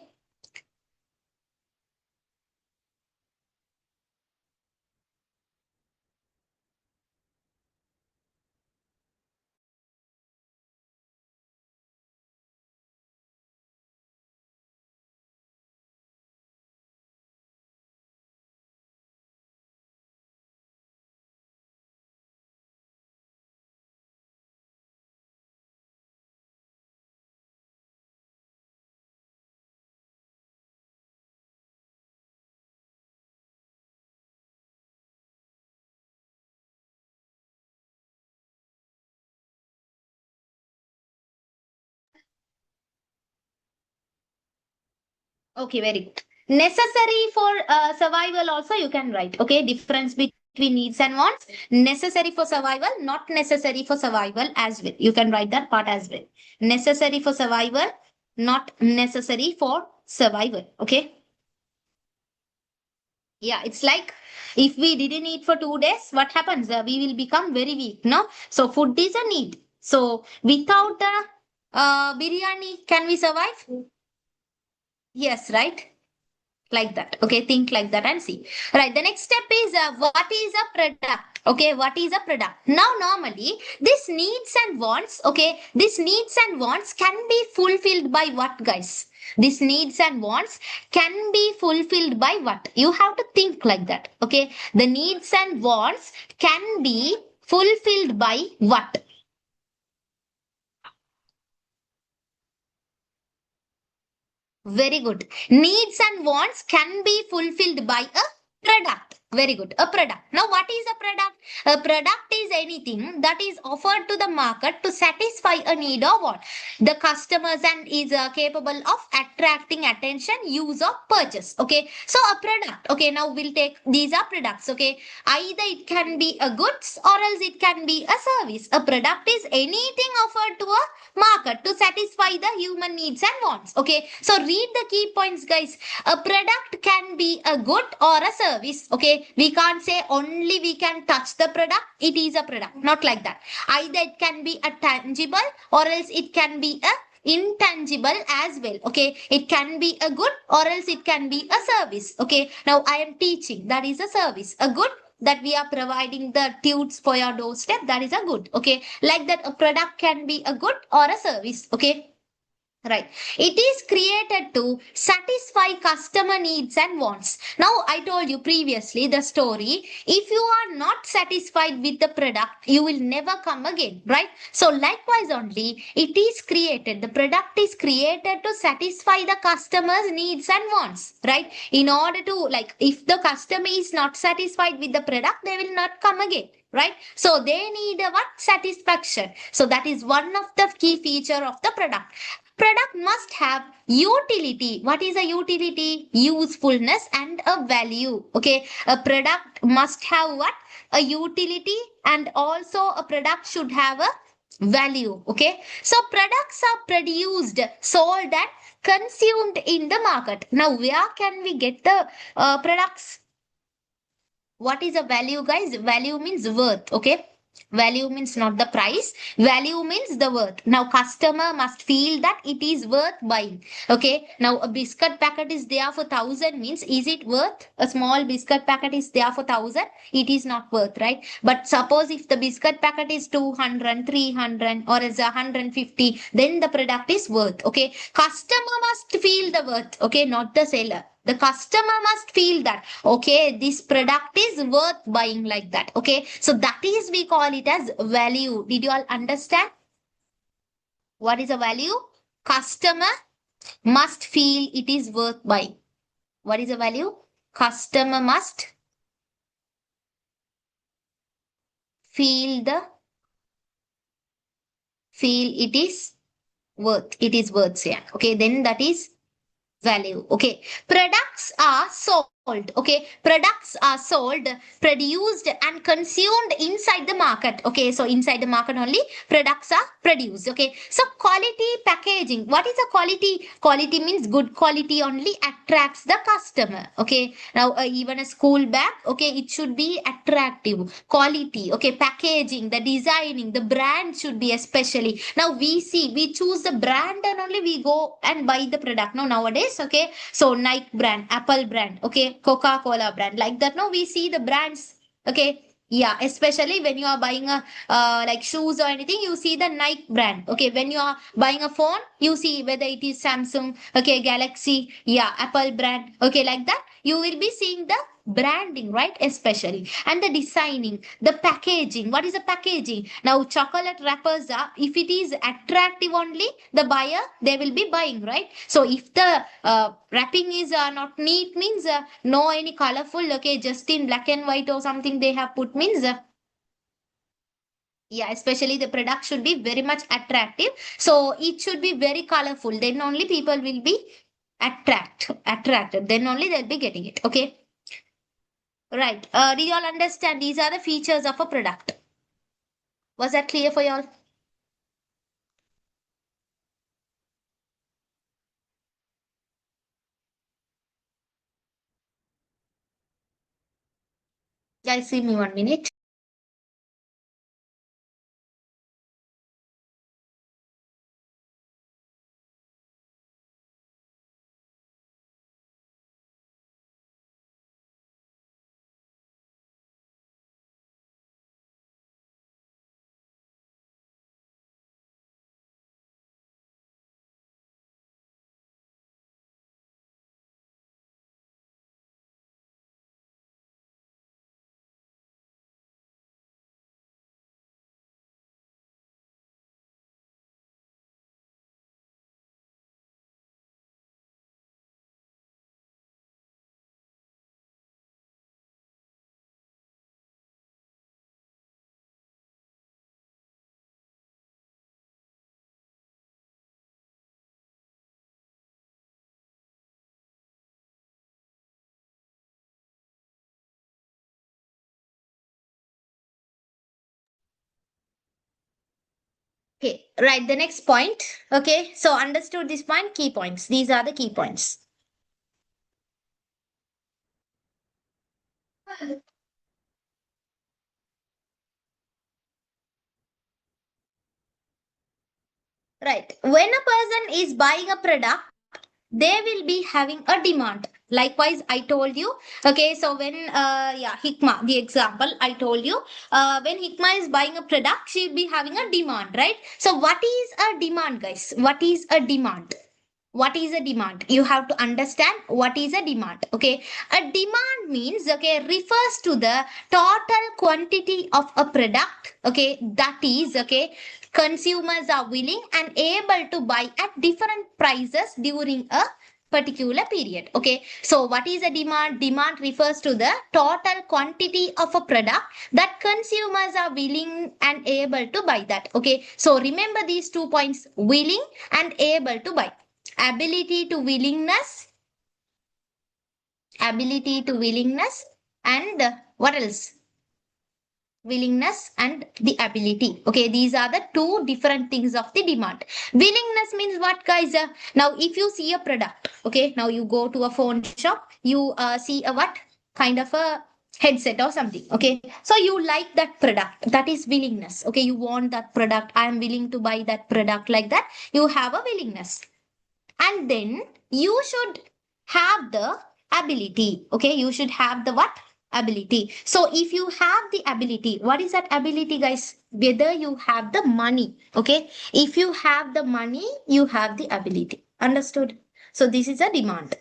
Okay, very good. Necessary for survival also you can write. Okay, difference between needs and wants. Necessary for survival, not necessary for survival as well. You can write that part as well. Necessary for survival, not necessary for survival. Okay. Yeah, it's like if we didn't eat for 2 days, what happens? We will become very weak. No, so food is a need. So without the biryani, can we survive? Yes, right. Like that. Okay, think like that and see. Right. The next step is what is a product? Okay, what is a product? Now, normally, this needs and wants, okay, this needs and wants can be fulfilled by what, guys? This needs and wants can be fulfilled by what? You have to think like that. Okay, the needs and wants can be fulfilled by what? Very good. Needs and wants can be fulfilled by a product. Very good. A product. Now, what is a product? A product is anything that is offered to the market to satisfy a need or want. The customers and is capable of attracting attention, use or purchase. Okay. So, a product. Okay. Now, we'll take these are products. Okay. Either it can be a goods or else it can be a service. A product is anything offered to a market to satisfy the human needs and wants. Okay, so read the key points, guys. A product can be a good or a service. Okay, we can't say only we can touch the product, it is a product, not like that. Either it can be a tangible or else it can be a intangible as well. Okay, it can be a good or else it can be a service. Okay, now I am teaching, that is a service. A good, that we are providing the tubes for your doorstep, that is a good. Okay, like that a product can be a good or a service. Okay, Right. It is created to satisfy customer needs and wants. Now, I told you previously the story. If you are not satisfied with the product, you will never come again, right? So, likewise, only it is created, the product is created to satisfy the customer's needs and wants, right? In order to, like, if the customer is not satisfied with the product, they will not come again, right? So, they need a what? Satisfaction. So, that is one of the key feature of the product. Product must have utility. What is a utility? Usefulness and a value. Okay. A product must have what? A utility, and also a product should have a value. Okay. So products are produced, sold, and consumed in the market. Now, where can we get the products? What is a value, guys? Value means worth. Okay. Value means not the price. Value means the worth. Now, customer must feel that it is worth buying. Okay. Now, a biscuit packet is there for 1,000 means, is it worth? A small biscuit packet is there for 1,000. It is not worth, right? But suppose if the biscuit packet is 200, 300, or is 150, then the product is worth. Okay. Customer must feel the worth. Okay. Not the seller. The customer must feel that, okay, this product is worth buying, like that. Okay. So that is, we call it as value. Did you all understand? What is a value? Customer must feel it is worth buying. What is a value? Customer must feel the feel it is worth, yeah. Okay, then that is value. Okay. Products are sold. Okay. Products are sold, produced, and consumed inside the market. Okay. So inside the market only products are produced. Okay. So quality packaging. What is a quality? Quality means good quality only attracts the customer. Okay. Now, even a school bag, okay, it should be attractive. Quality. Okay. Packaging, the designing, the brand should be especially. Now we choose the brand and only we go and buy the product. Now, nowadays, okay, so Nike brand, Apple brand, okay, Coca-Cola brand, like that. Now we see the brands, okay. Yeah, especially when you are buying a like shoes or anything, you see the Nike brand. Okay, when you are buying a phone, you see whether it is Samsung, okay, Galaxy, yeah, Apple brand, okay, like that. You will be seeing the branding, right? Especially, and the designing, the packaging. What is the packaging? Now, chocolate wrappers are, if it is attractive only, the buyer they will be buying, right? So if the wrapping is not neat means, no any colorful, okay, just in black and white or something they have put means, yeah, especially the product should be very much attractive. So it should be very colorful. Then only people will be attracted. Then only they'll be getting it. Okay. Right. Do you all understand? These are the features of a product. Was that clear for you all? Guys, give me 1 minute. Okay, right. The next point. Okay, so understood this point, key points. These are the key points. Right. When a person is buying a product, they will be having a demand. Likewise, I told you. Okay, so when Hikma, the example I told you, when Hikma is buying a product, she'll be having a demand, right? So what is a demand, guys? What is a demand? What is a demand? You have to understand what is a demand. Okay, a demand means, okay, refers to the total quantity of a product, okay, that is, okay, consumers are willing and able to buy at different prices during a particular period. Okay, so what is a demand? Demand refers to the total quantity of a product that consumers are willing and able to buy that. Okay, so remember these 2 points: willing and able to buy. Ability to willingness, ability to willingness, and what else? Willingness and the ability. Okay, these are the two different things of the demand. Willingness means what, guys? Now if you see a product, okay, now you go to a phone shop, you see a what kind of a headset or something. Okay, so you like that product, that is willingness. Okay, you want that product, I am willing to buy that product, like that you have a willingness. And then you should have the ability. Okay, you should have the what? Ability. So if you have the ability, what is that ability, guys? Whether you have the money. Okay, if you have the money, you have the ability. Understood? So this is a demand.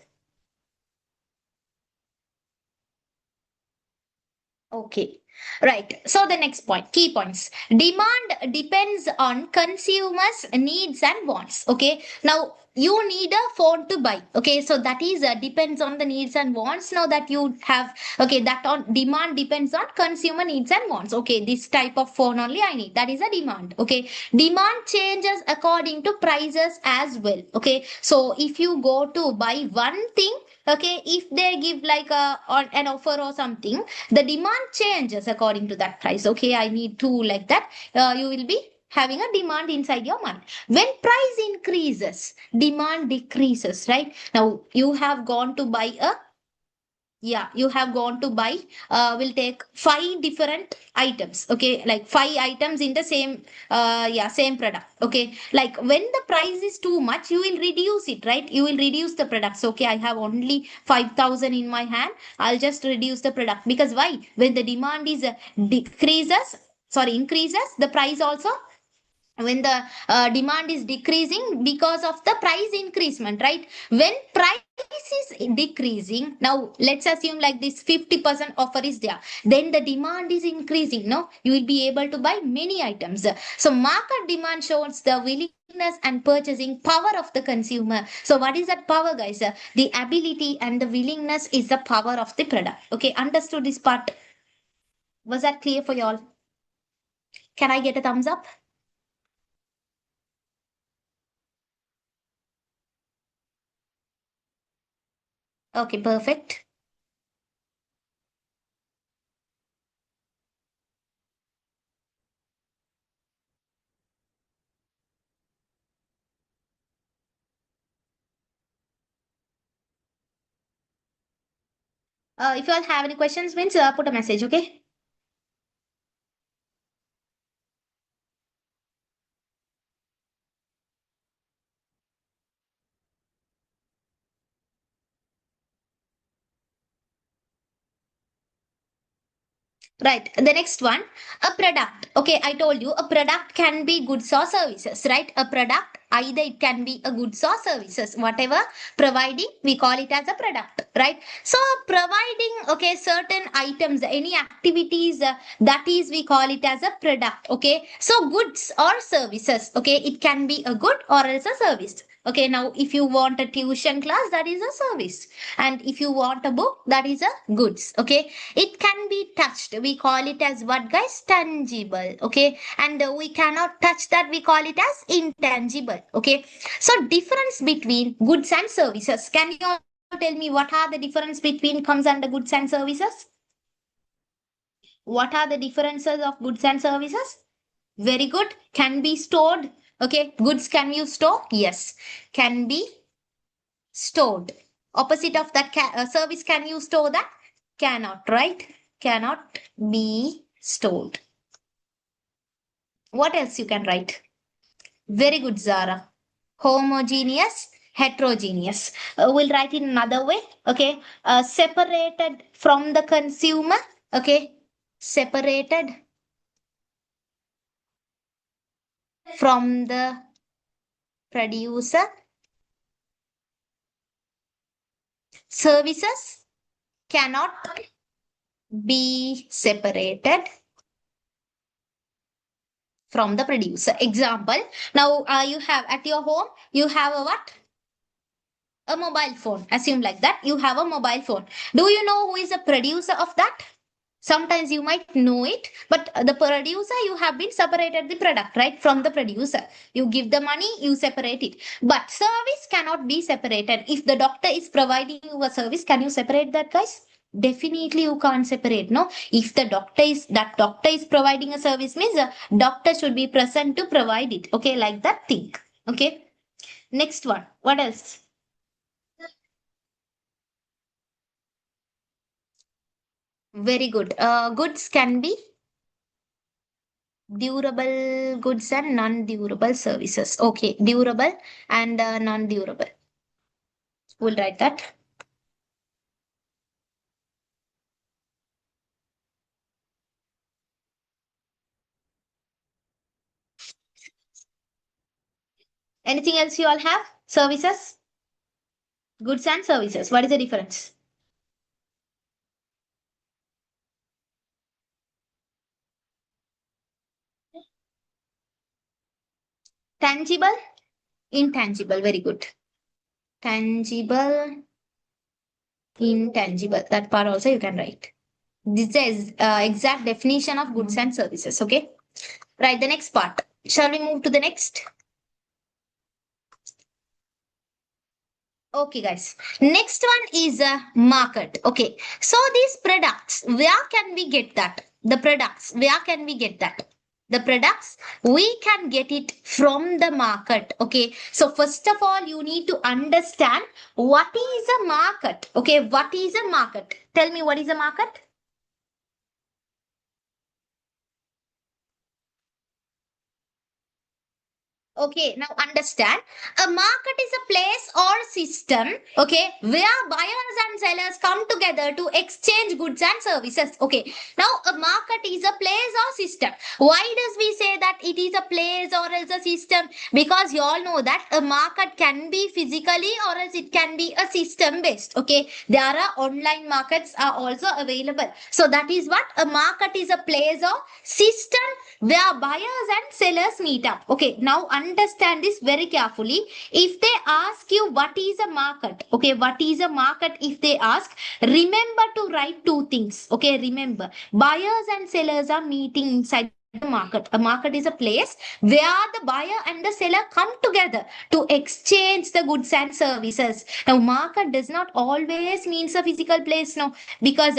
Okay. Right. So the next point, key points. Demand depends on consumers' needs and wants. Okay. Now you need a phone to buy. Okay. So that is depends on the needs and wants. Now that you have, okay, that on demand depends on consumer needs and wants. Okay. This type of phone only I need. That is a demand. Okay. Demand changes according to prices as well. Okay. So if you go to buy one thing, okay, if they give like a or an offer or something, the demand changes according to that price. Okay, I need two, like that. You will be having a demand inside your mind. When price increases, demand decreases, right? Now you have gone to buy a, yeah, you have gone to buy, will take five different items. Okay, like five items in the same same product. Okay, like when the price is too much, you will reduce it, right? You will reduce the products. Okay, I have only 5,000 in my hand, I'll just reduce the product. Because why? When the demand is decreases, sorry, increases, the price also, when the demand is decreasing because of the price increasement, right? When price is decreasing, now let's assume like this 50% offer is there, then the demand is increasing. No, you will be able to buy many items. So market demand shows the willingness and purchasing power of the consumer. So what is that power, guys? The ability and the willingness is the power of the product. Okay, understood this part? Was that clear for you all? Can I get a thumbs up? Okay, perfect. If you all have any questions, means put a message, okay? Right. The next one, a product. Okay, I told you a product can be goods or services, right? A product, either it can be a goods or services, whatever providing, we call it as a product, right? So providing, okay, certain items, any activities, that is, we call it as a product. Okay, so goods or services. Okay, it can be a good or else a service. Okay, now if you want a tuition class, that is a service, and if you want a book, that is a goods. Okay, it can be touched, we call it as what, guys? Tangible. Okay, and we cannot touch that, we call it as intangible. Okay, so difference between goods and services, can you all tell me what are the difference between comes under goods and services? What are the differences of goods and services? Very good. Can be stored. Okay, goods can you store? Yes, can be stored. Opposite of that, service, can you store that? Cannot, right? Cannot be stored. What else you can write? Very good, Zara. Homogeneous Heterogeneous. We'll write it another way. Okay. Separated from the consumer. Okay. Separated from the producer. Services cannot be separated from the producer. Example. Now you have at your home, you have a what? A mobile phone. Assume like that. You have a mobile phone. Do you know who is the producer of that? Sometimes you might know it, but the producer, you have been separated the product, right? From the producer. You give the money, you separate it. But service cannot be separated. If the doctor is providing you a service, can you separate that, guys? Definitely you can't separate, no? If the doctor is providing a service, means the doctor should be present to provide it. Okay, like that, think. Okay. Next one. What else? Very good. Goods can be durable goods and non-durable services. Okay, durable and non-durable. We'll write that. Anything else you all have? Services, goods and services. What is the difference? Tangible, intangible. Very good. Tangible, intangible. That part also you can write. This is exact definition of goods and services. Okay. Right. The next part. Shall we move to the next? Okay, guys. Next one is a market. Okay. So these products, where can we get that? The products, where can we get that? The products, we can get it from the market. Okay. So first of all, you need to understand what is a market. Okay. What is a market? Tell me what is a market? Okay, now understand. A market is a place or system, okay, where buyers and sellers come together to exchange goods and services. Okay, now a market is a place or system. Why does we say that it is a place or else a system? Because you all know that a market can be physically or else it can be a system based. Okay, there are online markets are also available. So that is what a market is, a place or system where buyers and sellers meet up. Okay, now understand this very carefully. If they ask you what is a market, okay, what is a market, if they ask, remember to write two things. Okay, remember, buyers and sellers are meeting inside the market. A market is a place where the buyer and the seller come together to exchange the goods and services. Now, market does not always means a physical place, no, because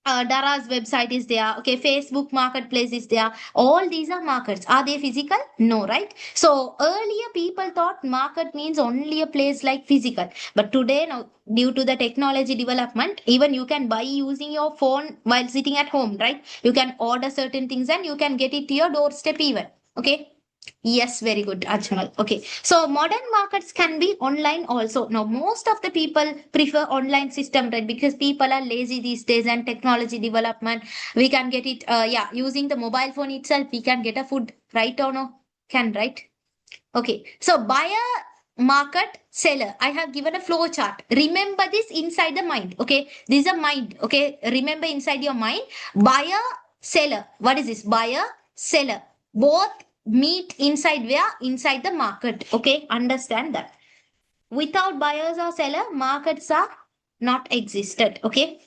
Dara's website is there. Okay, Facebook Marketplace is there. All these are markets. Are they physical? No, right? So earlier people thought market means only a place like physical. But today, now, due to the technology development, even you can buy using your phone while sitting at home, right? You can order certain things and you can get it to your doorstep even. Okay. Yes, very good, Ajmal. Okay, so modern markets can be online also. Now, most of the people prefer online system, right? Because people are lazy these days and technology development. We can get it, yeah, using the mobile phone itself, we can get a food, right or no? Can, right? Okay, so buyer, market, seller. I have given a flow chart. Remember this inside the mind. Okay, this is a mind. Okay, remember inside your mind. Buyer, seller. What is this? Buyer, seller. Both meet inside where? Inside the market. Okay, understand that. Without buyers or seller, markets are not existed. Okay,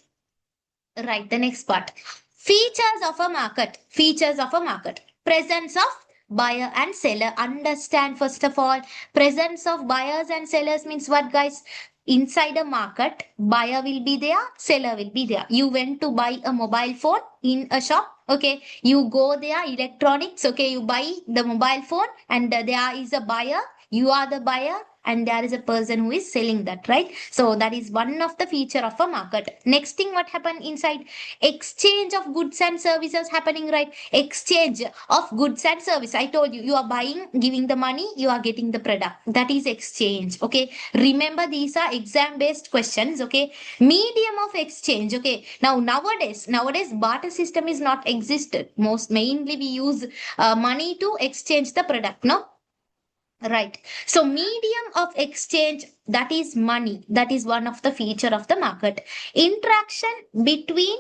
right. The next part. Features of a market. Features of a market. Presence of buyer and seller. Understand first of all, presence of buyers and sellers means what, guys? Inside a market, buyer will be there, seller will be there. You went to buy a mobile phone in a shop. Okay, you go there, electronics. Okay, you buy the mobile phone and there is a buyer. You are the buyer and there is a person who is selling that, right? So that is one of the feature of a market. Next thing, what happen inside? Exchange of goods and services happening, right? Exchange of goods and service. I told you, you are buying, giving the money, you are getting the product. That is exchange. Okay. Remember, these are exam based questions. Okay. Medium of exchange. Okay. Now nowadays barter system is not existed. Most mainly we use money to exchange the product. No. Right. So medium of exchange, that is money. That is one of the feature of the market. Interaction between,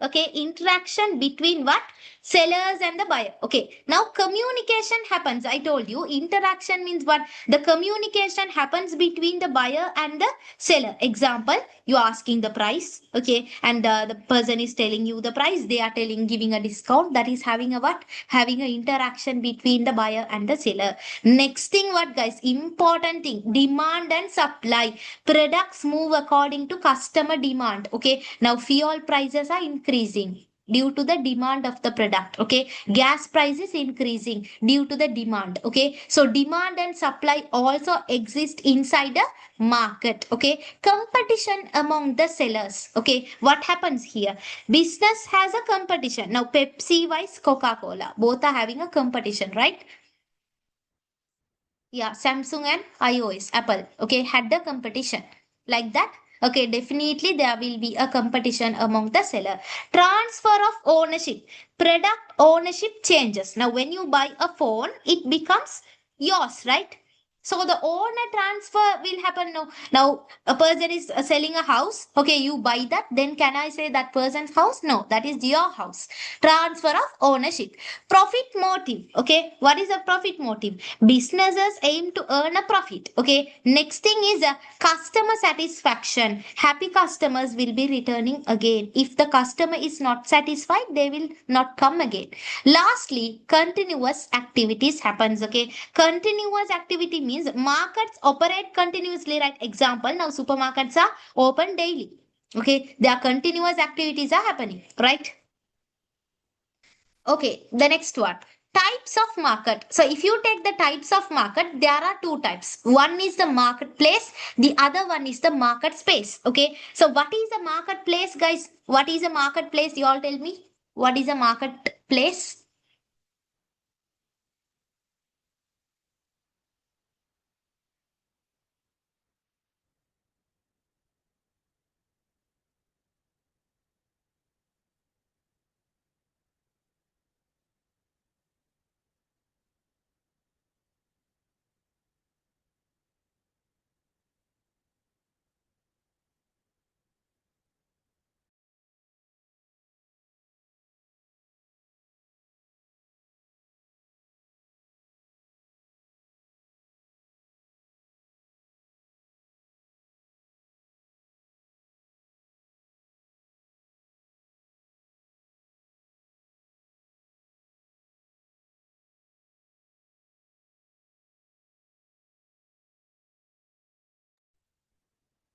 okay, interaction between what? Sellers and the buyer. Okay. Now communication happens. I told you interaction means what? The communication happens between the buyer and the seller. Example, you are asking the price. Okay. And the person is telling you the price. They are telling, giving a discount. That is having a what? Having an interaction between the buyer and the seller. Next thing, what guys? Important thing, demand and supply. Products move according to customer demand. Okay. Now fuel prices are increasing due to the demand of the product. Okay. Gas price is increasing due to the demand. Okay. So demand and supply also exist inside the market. Okay. Competition among the sellers. Okay. What happens here? Business has a competition. Now Pepsi vs Coca-Cola. Both are having a competition, right? Yeah, Samsung and iOS, Apple, okay, had the competition like that. Okay, definitely there will be a competition among the seller. Transfer of ownership, product ownership changes. Now, when you buy a phone, it becomes yours, right? So the owner transfer will happen now. Now a person is selling a house. Okay, you buy that. Then can I say that person's house? No, that is your house. Transfer of ownership. Profit motive. Okay, what is a profit motive? Businesses aim to earn a profit. Okay. Next thing is customer satisfaction. Happy customers will be returning again. If the customer is not satisfied, they will not come again. Lastly, continuous activities happens. Okay. Continuous activity means markets operate continuously. Right. Example, now supermarkets are open daily. Okay. Their continuous activities are happening. Right. Okay, the next one. Types of market. So if you take the types of market, there are two types. One is the marketplace, the other one is the market space. Okay. So what is a marketplace, guys? What is a marketplace? You all tell me. What is a marketplace?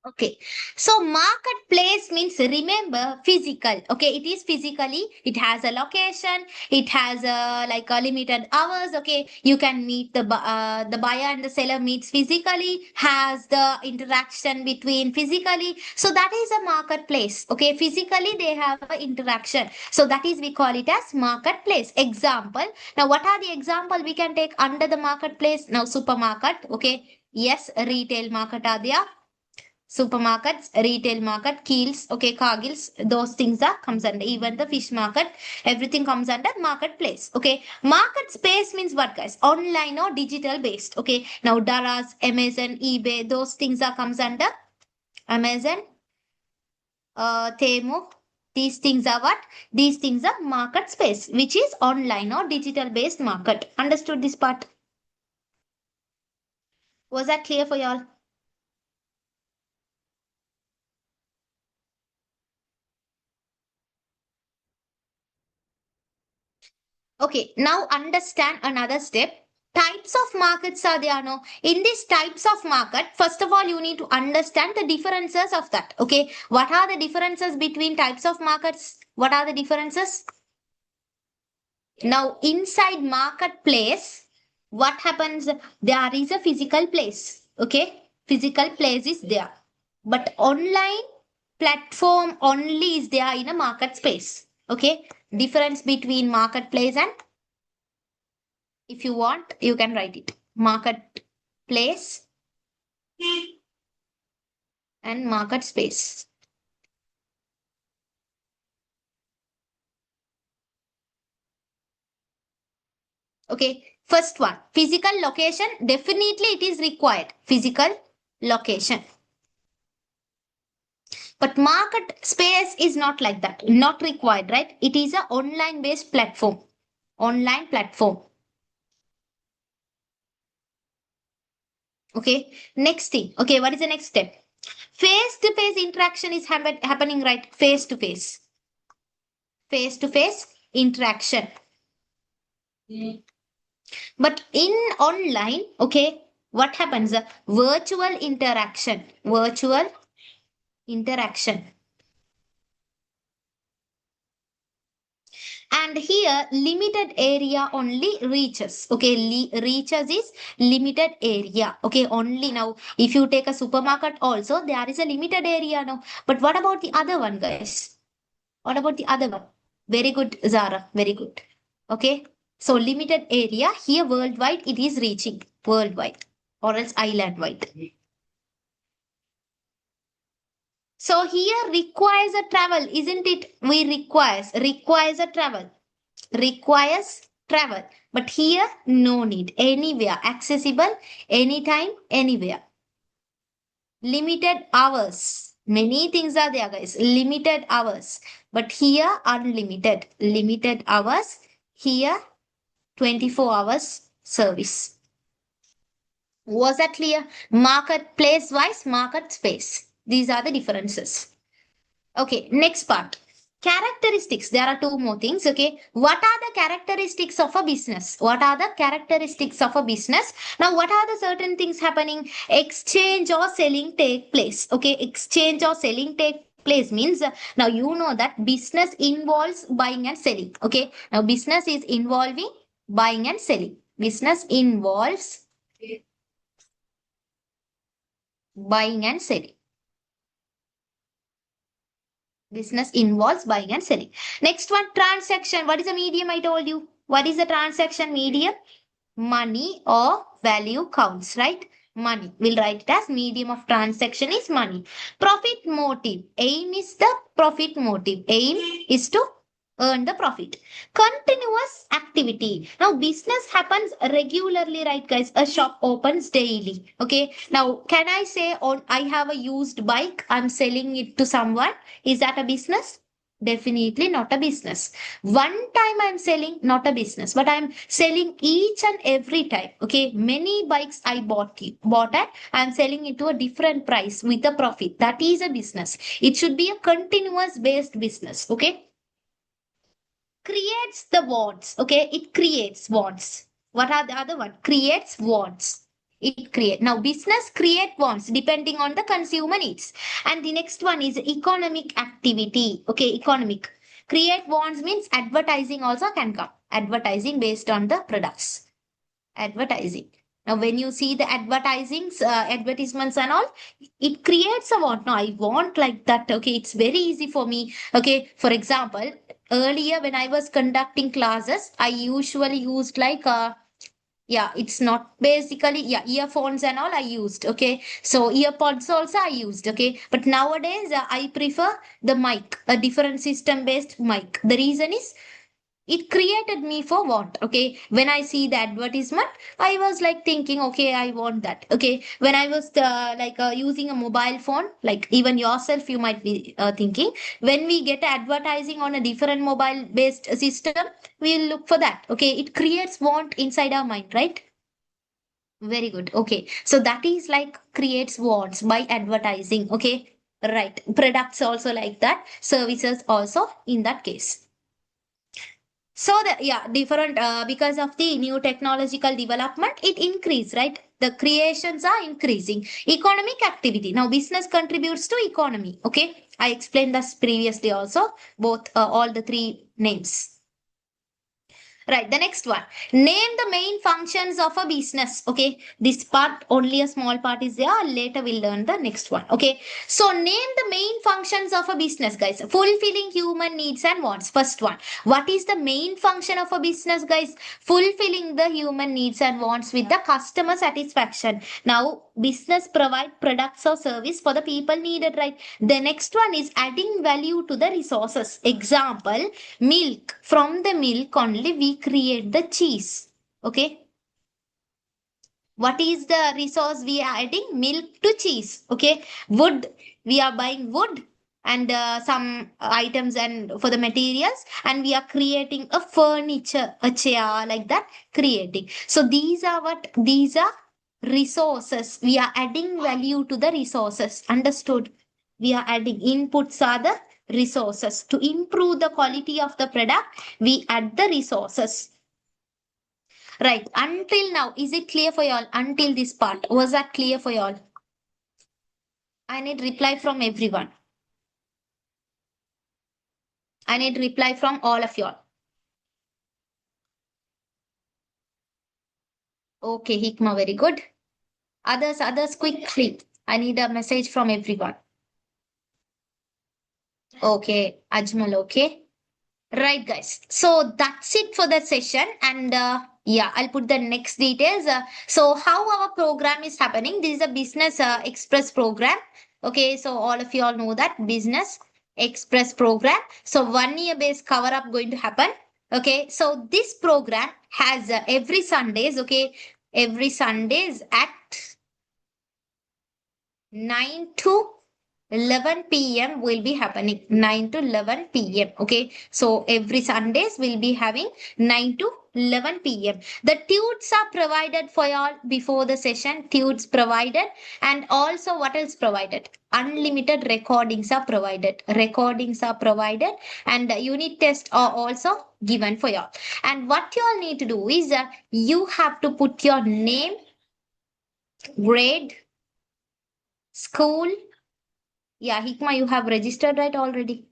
Okay, so marketplace means remember physical. Okay, it is physically. It has a location. It has a like a limited hours. Okay, you can meet the buyer and the seller meets physically. Has the interaction between physically. So that is a marketplace. Okay, physically they have a interaction. So that is we call it as marketplace. Example. Now what are the example we can take under the marketplace? Now supermarket. Okay. Yes, retail market are there, supermarkets, retail market, keels, okay, cargills, those things are comes under. Even the fish market, everything comes under marketplace. Okay, market space means what, guys? Online or digital based. Okay, now Daras, Amazon, eBay, those things are comes under Amazon, Temu. These things are what? These things are market space, which is online or digital based market. Understood this part? Was that clear for y'all? Okay, now understand another step. Types of markets are there, no? In these types of market, first of all, you need to understand the differences of that. Okay, what are the differences between types of markets? What are the differences? Now, inside marketplace, what happens? There is a physical place. Okay, physical place is there, but online platform only is there in a market space. Okay, difference between marketplace and, if you want, you can write it, marketplace and market space. Okay, first one, physical location. Definitely it is required, physical location. But market space is not like that, not required, right? It is a online based platform. Online platform. Okay, next thing. Okay, what is the next step? Face to face interaction is happening, right? Face to face. Face to face interaction. But in online, okay, what happens? Virtual interaction. Virtual interaction. And here limited area only reaches. Okay, reaches is limited area. Okay, only now if you take a supermarket also there is a limited area now. But what about the other one, guys? What about the other one? Very good, Zara, very good. Okay, so limited area here, worldwide it is reaching, worldwide or else island wide. So here requires a travel, isn't it? We requires a travel, requires travel. But here, no need. Anywhere, accessible, anytime, anywhere. Limited hours. Many things are there, guys. Limited hours. But here, unlimited. Limited hours. Here, 24 hours service. Was that clear? Marketplace wise, market space. These are the differences. Okay, next part. Characteristics. There are two more things. Okay, what are the characteristics of a business? What are the characteristics of a business? Now, what are the certain things happening? Exchange or selling take place. Okay, exchange or selling take place means now you know that business involves buying and selling. Okay, now business is involving buying and selling. Business involves buying and selling. Business involves buying and selling. Next one, transaction. What is the medium? I told you. What is the transaction medium? Money or value counts, right? Money. We'll write it as medium of transaction is money. Profit motive. Aim is the profit motive. Aim is to earn the profit. Continuous activity. Now, business happens regularly, right, guys? A shop opens daily. Okay. Now, can I say, on I have a used bike, I'm selling it to someone? Is that a business? Definitely not a business. One time I'm selling, not a business, but I'm selling each and every time. Okay, many bikes I bought at, I'm selling it to a different price with a profit. That is a business. It should be a continuous based business. Okay, creates the wants. Okay, it creates wants. What are the other one? Creates wants. It create, now business create wants depending on the consumer needs. And the next one is economic activity. Okay, economic. Create wants means advertising also can come. Advertising based on the products. Advertising. Now, when you see the advertisings, advertisements and all, it creates a want. No, I want like that. Okay, it's very easy for me. Okay, for example, earlier when I was conducting classes, I usually used like yeah, it's not basically, yeah, earphones and all I used. Okay, so earpods also I used. Okay, but nowadays I prefer the mic, a different system based mic. The reason is it created me for want. Okay, when I see the advertisement, I was like thinking, okay, I want that. Okay, when I was using a mobile phone, like even yourself you might be thinking, when we get advertising on a different mobile based system, we'll look for that. Okay, it creates want inside our mind, right? Very good. Okay, so that is like creates wants by advertising. Okay, right, products also like that, services also in that case. So the, yeah, different because of the new technological development, it increase, right? The creations are increasing. Economic activity. Now business contributes to economy. Okay, I explained this previously also. Both all the three names. Right, the next one. Name the main functions of a business. Okay, this part only a small part is there. Later we'll learn the next one. Okay, so name the main functions of a business, guys. Fulfilling human needs and wants. First one. What is the main function of a business, guys? Fulfilling the human needs and wants with the customer satisfaction. Now, business provide products or service for the people needed, right? The next one is adding value to the resources. Example, milk. From the milk only we create the cheese. Okay. What is the resource we are adding? Milk to cheese. Okay. Wood. We are buying wood and some items and for the materials, and we are creating a furniture, a chair like that, creating. So these are what? These are resources. We are adding value to the resources. Understood? We are adding inputs are the resources. To improve the quality of the product, we add the resources. Right. Until now, is it clear for y'all? Until this part, was that clear for y'all? I need reply from everyone. I need reply from all of y'all. Okay, Hikma, very good. Others, quickly. I need a message from everyone. Okay, Ajmal, okay. Right, guys. So that's it for the session. And yeah, I'll put the next details. So how our program is happening. This is a Business Express program. Okay, so all of you all know that Business Express program. So 1 year based cover up going to happen. Okay, so this program has every Sundays. Okay, every Sundays at 9 to 11 p.m. will be happening. 9 to 11 p.m. Okay. So every Sundays will be having 9 to 11 p.m. The tudes are provided for y'all before the session. Tudes provided. And also what else provided? Unlimited recordings are provided. Recordings are provided. And unit tests are also given for y'all. And what y'all need to do is you have to put your name, grade, school. Yeah, Hikma, you have registered right already.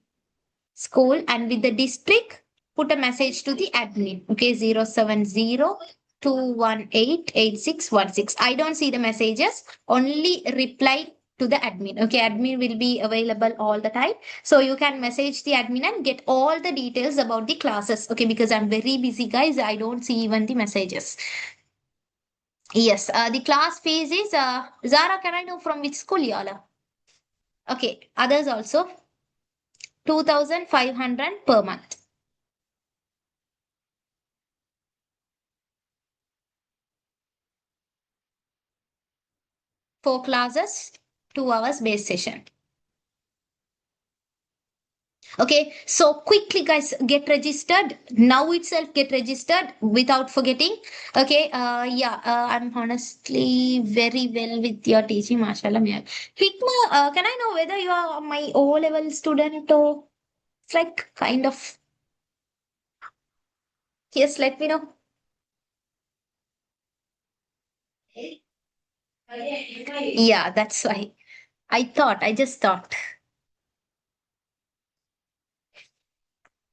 School, and with the district, put a message to the admin. Okay, 070-218-8616. I don't see the messages, only reply to the admin. Okay, admin will be available all the time. So you can message the admin and get all the details about the classes. Okay, because I'm very busy, guys. I don't see even the messages. Yes, the class fees is Zara, can I know from which school y'all are? Okay, others also 2,500 per month. Four classes, 2 hours base session. Okay, so quickly, guys, get registered now itself. Get registered without forgetting. Okay, yeah, I'm honestly very well with your teaching, mashallah. Hikma, can I know whether you are my O level student or it's like kind of? Yes, let me know. Yeah, that's why. I just thought.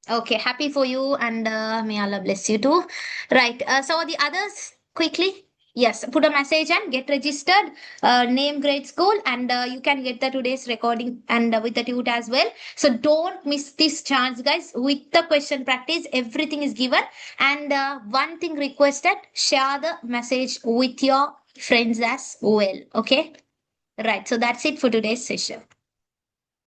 Okay, happy for you, and may Allah bless you too. Right, so the others quickly. Yes, put a message and get registered. Name, grade, school, and you can get the today's recording and with the tute as well. So don't miss this chance, guys. With the question practice, everything is given. And one thing requested: share the message with your friends as well. Okay, right. So that's it for today's session.